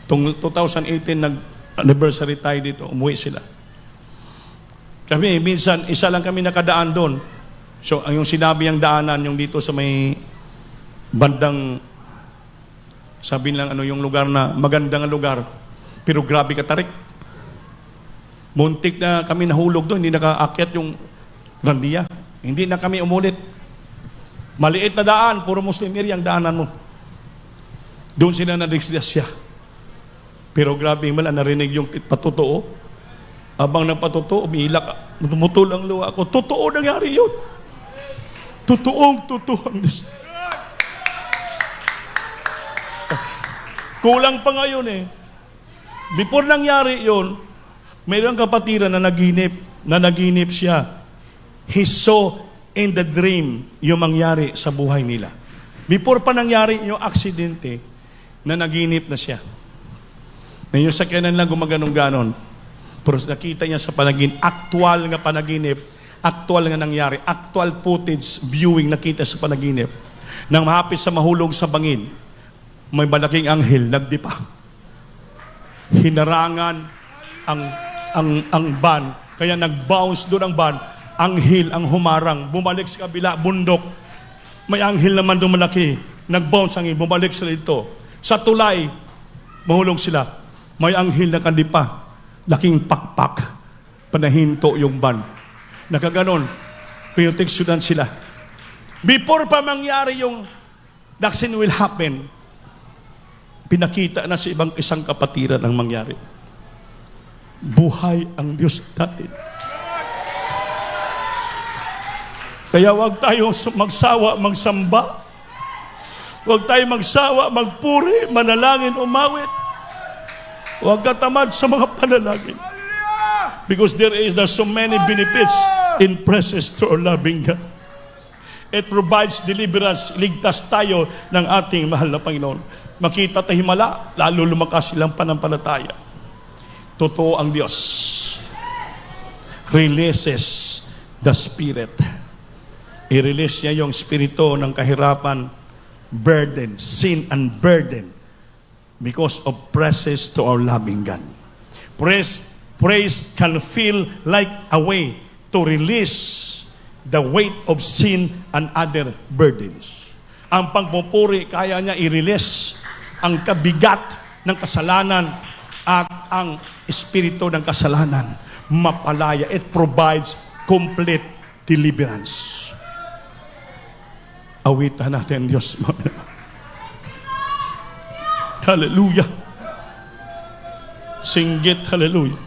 Itong 2018, nag-anniversary tayo dito, umuwi sila. Kami, minsan, isa lang kami nakadaan doon. So, yung sinabi ang daanan, yung dito sa may bandang, sabi lang yung lugar na magandang lugar, pero grabe katarik. Muntik na kami nahulog doon, hindi nakaakyat yung Grandia. Hindi na kami umulit. Maliit na daan, puro Muslim area ang daanan mo. Doon sila na-disgrasya. Pero grabe mala, narinig yung patutuo. Abang nagpatutuo, umiilak, tumutol ang luha ko. Totoo nangyari yun. Totoo ang Diyos. Kulang pa ngayon eh. Before nangyari yun, mayroong kapatiran na naginip siya. He saw in the dream yung mangyari sa buhay nila. Before pa nangyari yung aksidente, na naginip na siya. Na yung sakyanan lang gumaganong-ganon. Pero nakita niya sa panaginip, actual nga panaginip, actual nga nangyari, actual footage, viewing nakita sa panaginip. Nang mahapis sa mahulog sa bangin, may malaking anghel, nagdipa. Hinarangan ang van, kaya nag-bounce doon ang van, anghel ang humarang, bumalik sa kabila, bundok. May anghel naman doon malaki, nag-bounce ang anghel, bumalik sila dito. Sa tulay, mahulog sila. May anghel na kandipa, laking pakpak, panahinto yung van. Nakaganon, proteksyonan sila. Before pa mangyari yung vaccine will happen, pinakita na sa isang kapatiran ang mangyari. Buhay ang Diyos natin. Kaya huwag tayo magsawa, magsamba. Huwag tayo magsawa, magpuri, manalangin, umawit. Huwag katamad sa mga panalangin. Because there so many benefits in presence to our loving God. It provides deliverance. Ligtas tayo ng ating mahal na Panginoon. Makita tayo himala, lalo lumakas silang panampalataya. Totoo ang Diyos. Releases the Spirit. I-release niya yung spirito ng kahirapan, burden, sin and burden because of presence to our loving God. Praise can feel like a way to release the weight of sin and other burdens. Ang pagpupuri, kaya niya i-release ang kabigat ng kasalanan at ang espiritu ng kasalanan. Mapalaya. It provides complete deliverance. Awitan natin Diyos. Hallelujah. Singgit, hallelujah.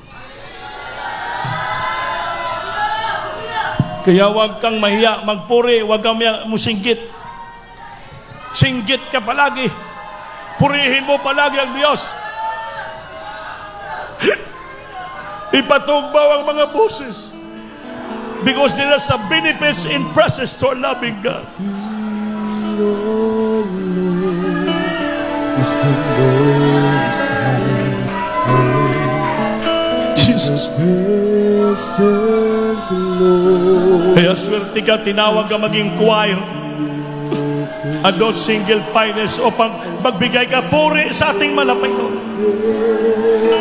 Kaya huwag kang mahiya, magpuri, huwag kang musinggit. Singgit ka palagi. Purihin mo palagi ang Diyos. Ipatugbaw ang mga boses. Because there are some benefits in presence to our loving God. Jesus. Kaya swerte ka, tinawag ka maging choir. Adult single finance upang magbigay ka puri sa ating malapay noon.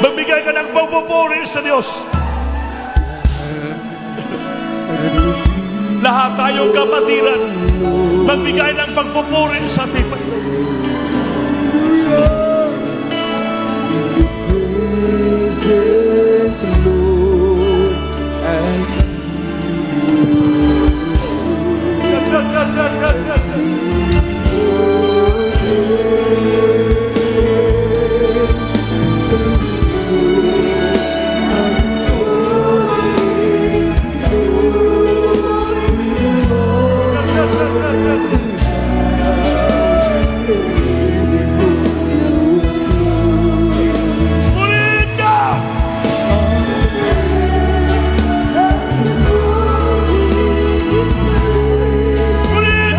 Magbigay ka ng pagpupuri sa Diyos. Lahat tayong kapatiran, magbigay ng pagpupuri sa ating Panginoon. Purihin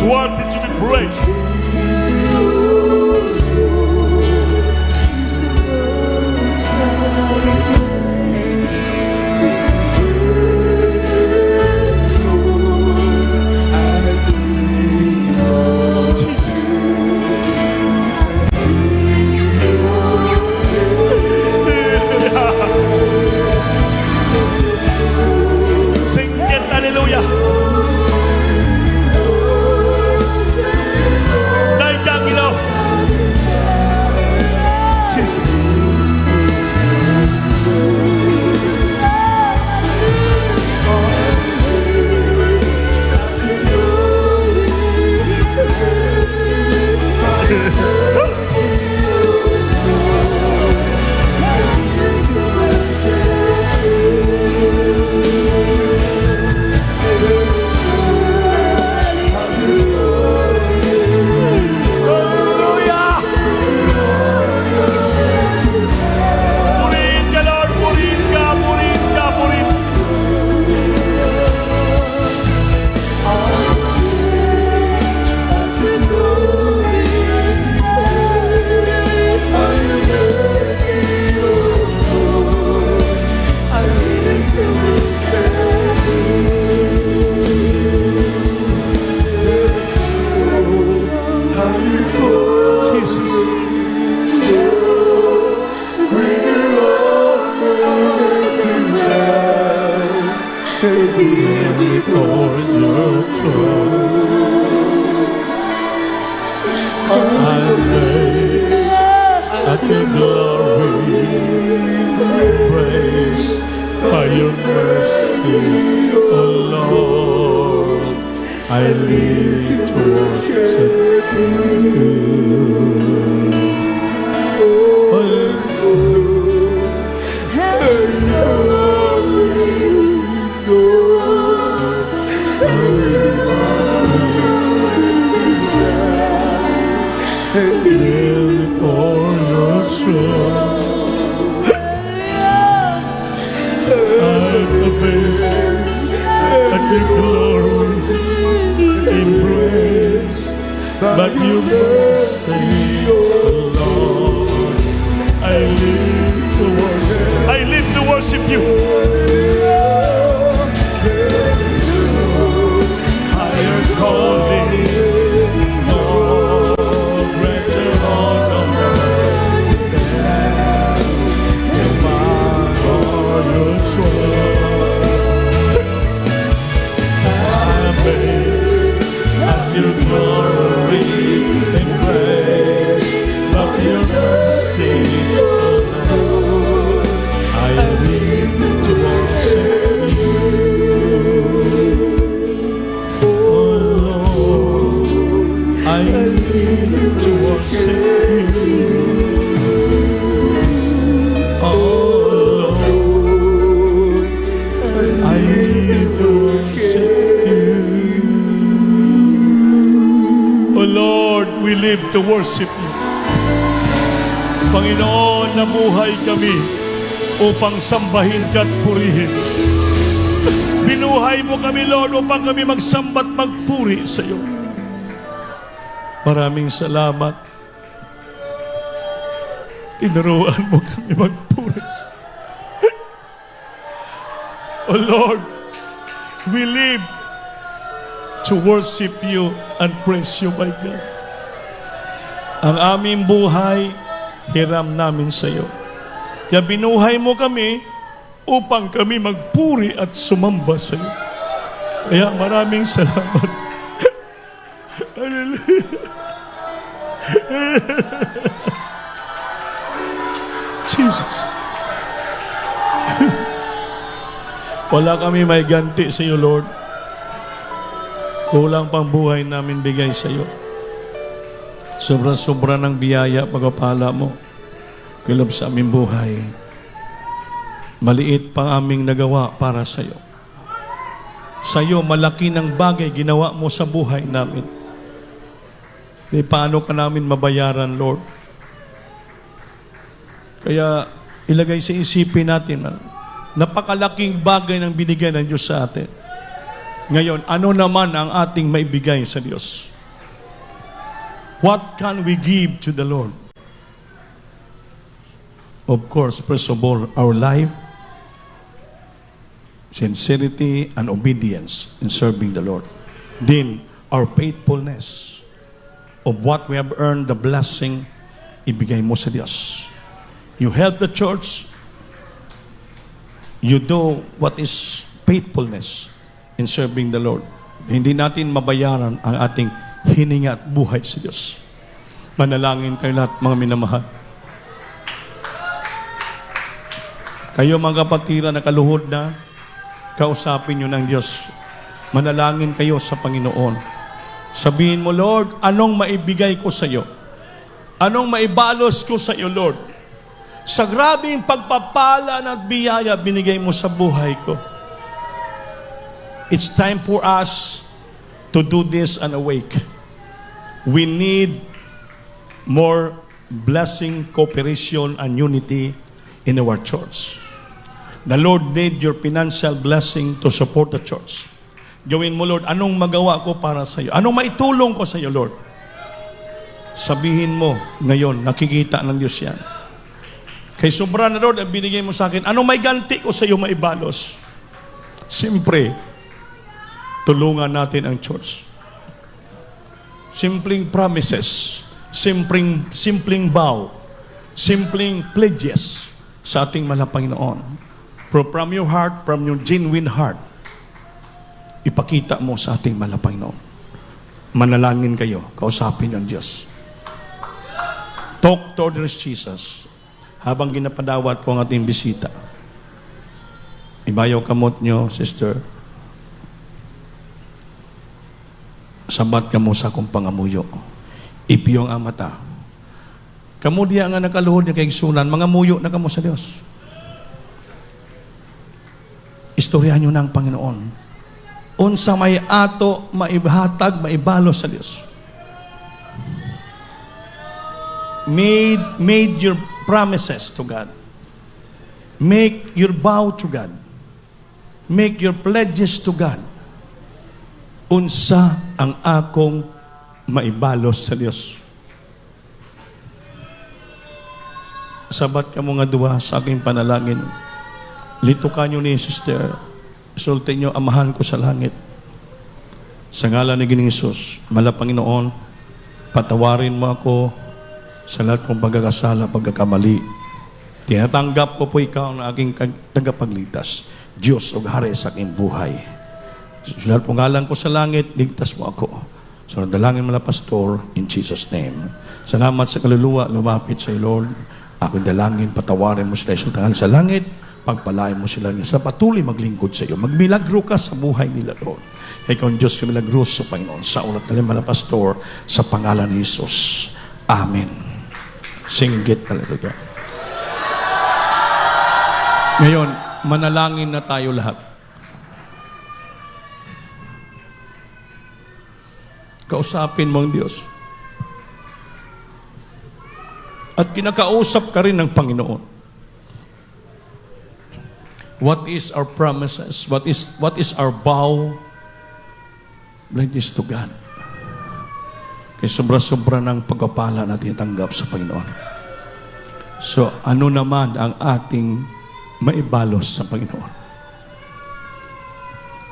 worthy to be praised. Jesus. Sing it, hallelujah. Dahil kang ilaw. Jesus. Hallelujah. Purihin ka, Lord. Purihin ka, purihin ka, purihin. Jesus. For your throne, amazed at your glory, praised by your mercy, O Lord. I live to worship you. Live for your throne. I'm amazed at your glory, embrace, but your mercy, Lord. I live to worship. I live to worship you. Higher calling. We live to worship you. Panginoon, nabuhay kami upang sambahin ka at purihin. Binuhay mo kami, Lord, upang kami magsamba at magpuri sa iyo. Maraming salamat. Tinuruan mo kami magpuri sa iyo. Oh Lord, we live to worship you and praise you, my God. Ang aming buhay, hiram namin sa iyo. Kaya binuhay mo kami upang kami magpuri at sumamba sa iyo. Kaya maraming salamat. Hallelujah. Jesus. Wala kami may ganti sa iyo, Lord. Kulang pang buhay namin bigay sa iyo. Sobra-sobra ng biyaya, pagpapala mo. Kilob sa aming buhay. Maliit pang aming nagawa para sa iyo. Sa iyo, malaki ng bagay ginawa mo sa buhay namin. Di paano ka namin mabayaran, Lord? Kaya ilagay sa isipin natin, napakalaking bagay ng binigay ng Diyos sa atin. Ngayon, ano naman ang ating maibigay sa Diyos? What can we give to the Lord? Of course, first of all, our life, sincerity, and obedience in serving the Lord. Then, our faithfulness of what we have earned, the blessing, ibigay mo sa Diyos. You help the church, you do what is faithfulness in serving the Lord. Hindi natin mabayaran ang ating hininga at buhay sa Diyos. Manalangin kayo lahat, mga minamahal. Kayo mga kapatiran na kaluhod na, kausapin nyo ng Diyos. Manalangin kayo sa Panginoon. Sabihin mo, Lord, anong maibigay ko sa iyo? Anong maibalos ko sa iyo, Lord? Sa grabing pagpapala at biyaya binigay mo sa buhay ko. It's time for us to do this and awake. We need more blessing, cooperation, and unity in our church. The Lord need your financial blessing to support the church. Gawin mo, Lord, anong magawa ko para sa iyo? Anong maitulong ko sa iyo, Lord? Sabihin mo ngayon, nakikita ng Diyos yan. Kay sobra na, Lord, ang binigay mo sa akin, anong may ganti ko sa iyo maibalos? Siyempre, tulungan natin ang church. Simpleng promises, simpleng vow, simpleng pledges sa ating mahal na Panginoon. From your heart, from your genuine heart, ipakita mo sa ating mahal na Panginoon. Manalangin kayo, kausapin ang Diyos. Talk towards Jesus habang ginapadawat ko ang ating bisita. Ibayaw kamot nyo, sister. Sabat ka mo sa akong pangamuyo. Ipiyong amata. Kamu diya nga nakaluhod niya kay sunan, mga muyo na kamo sa Diyos. Istoryahan nyo ng Panginoon. Unsa may ato, maibahatag, maibalo sa Diyos. Made your promises to God. Make your vow to God. Make your pledges to God. Unsa ang akong maibalos sa Diyos. Sabat ka mo nga duwa sa aking panalangin. Lito ka nyo ni sister. Isulti nyo, amahan ko sa langit. Sa ngalan ni Ginoong Hesus, mahal na Panginoon, patawarin mo ako sa lahat kong pagkakasala, pagkakamali. Tinatanggap ko po ikaw na aking tagapagligtas. Diyos o hari sa aking buhay. Sulat po ngalan ko sa langit, ligtas mo ako. So, dalangin mo na, Pastor, in Jesus' name. Salamat sa kaluluwa, lumapit sa iyo, Lord. Ako'y dalangin, patawarin mo sila, isultahan sa langit, pagpalain mo sila niya. Sa patuloy maglingkod sa iyo. Magmilagro ka sa buhay nila, Lord. Ikaw ang Diyos, kumilagro sa Panginoon. Sa ulat na lima na, Pastor, sa pangalan ni Jesus. Amen. Singgit talaga. Ngayon, manalangin na tayo lahat. Kausapin mo ang Diyos. At kinakausap ka rin ng Panginoon. What is our promises? What is our vow? Like this to God. Kaya sobra-sobra ng pagpapala natin tanggap sa Panginoon. So, ano naman ang ating maibalos sa Panginoon?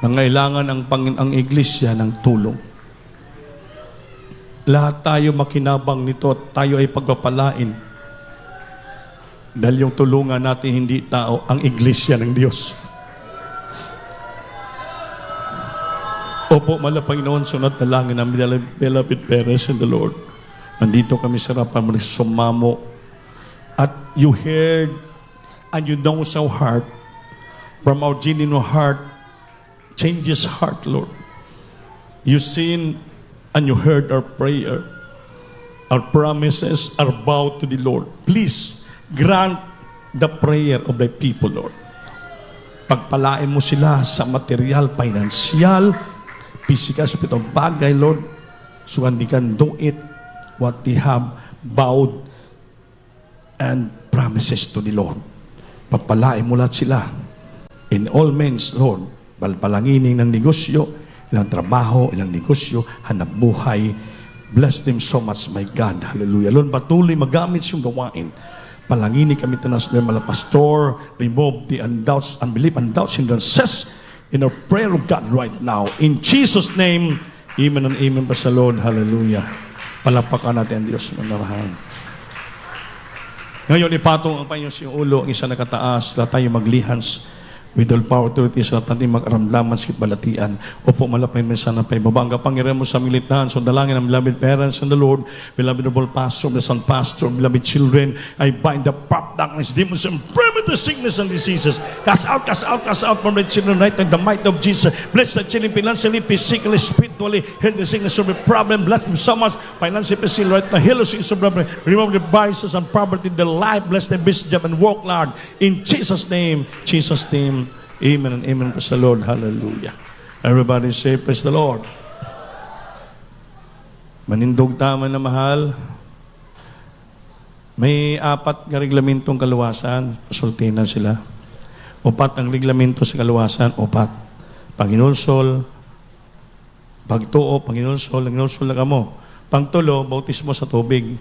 Nangailangan ang iglesia ng tulong. Lahat tayo makinabang nito at tayo ay pagpapalain. Dahil yung tulungan natin hindi tao, ang iglesia ng Diyos. Opo, mahal na Panginoon, sunod na langin ng beloved parents in the Lord. Nandito kami sa harapan mo, sumamo. At you heard and you know sa heart, from our genuine heart, changes heart, Lord. You seen and you heard our prayer. Our promises are vowed to the Lord. Please, grant the prayer of thy people, Lord. Pagpalain mo sila sa material, financial, physical, spiritual bagay, Lord. So they can do it what they have vowed and promises to the Lord. Pagpalain mo lahat sila. In all means, Lord, palanginin ng negosyo, ilang trabaho, ilang negosyo, hanap buhay. Bless them so much, my God. Hallelujah. Lord, patuloy magamit siyong gawain. Palangini kami tanas ng mga pastor, remove the undoubts, unbelief, and doubts, hindrances in our prayer of God right now. In Jesus' name, amen and amen pa sa Lord. Hallelujah. Palakpakan natin ang Diyos ng mahal. Ngayon, ipatong ang Panginoon sa iyong ulo, ang isa nakataas, lahat tayo maglihans with all power authorities, lahat natin mag-aramdaman sa balatian. Opo, malapay mo sana pa ibaba. Ang kapangyarihan mo sa militahan, so dalangin ang beloved parents and the Lord, beloved noble pastor, the son pastor, beloved children, I bind the prop darkness, demons, and infirmities, sickness, and diseases. Cast out from the children right in the might of Jesus. Bless the children financially, physically, spiritually, heal the sickness of the problem. Bless them so much, financially, physically, right now, heal the sickness of the problem. Remove the vices and poverty, the life, bless the business job, and work, Lord. In Jesus' name, amen and amen. Praise the Lord. Hallelujah. Everybody say, praise the Lord. Manindog tama na mahal. May 4 na reglamentong kaluwasan. Pasultinan sila. 4 ang reglamento sa kaluwasan. 4. Panginulsol, pagtuo, panginulsol na kamo. Pangtulo, bautismo sa tubig.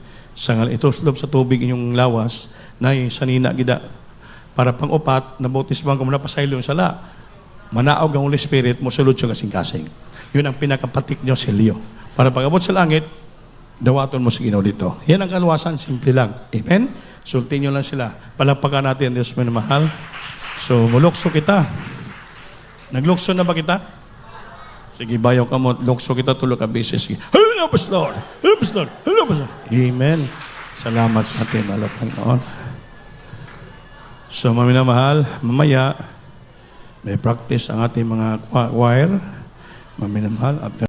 Ituslog sa tubig inyong lawas na sanina gida. Para pang-upat, nabautismohan ka mo na pasaylo yung sala. Manaog ang Holy Spirit, mo sulod siya kasing-kasing. Yun ang pinakapatik nyo, silyo. Para pag-abot sa langit, dawaton mo sa Ginoo dito. Yan ang kaluwasan, simple lang. Amen? Sultin nyo lang sila. Palagpagan natin, Diyos mo na mahal. So, mulukso kita. Naglukso na ba kita? Sige, bayaw ka mo. Lukso kita, tulog ka beses. Sige. Help us, Lord! Help us, Lord! Help us, Lord! Amen. Salamat sa atin, mahal Panginoon. So, mahal, mamaya, may practice ang ating mga choir. Mahal, after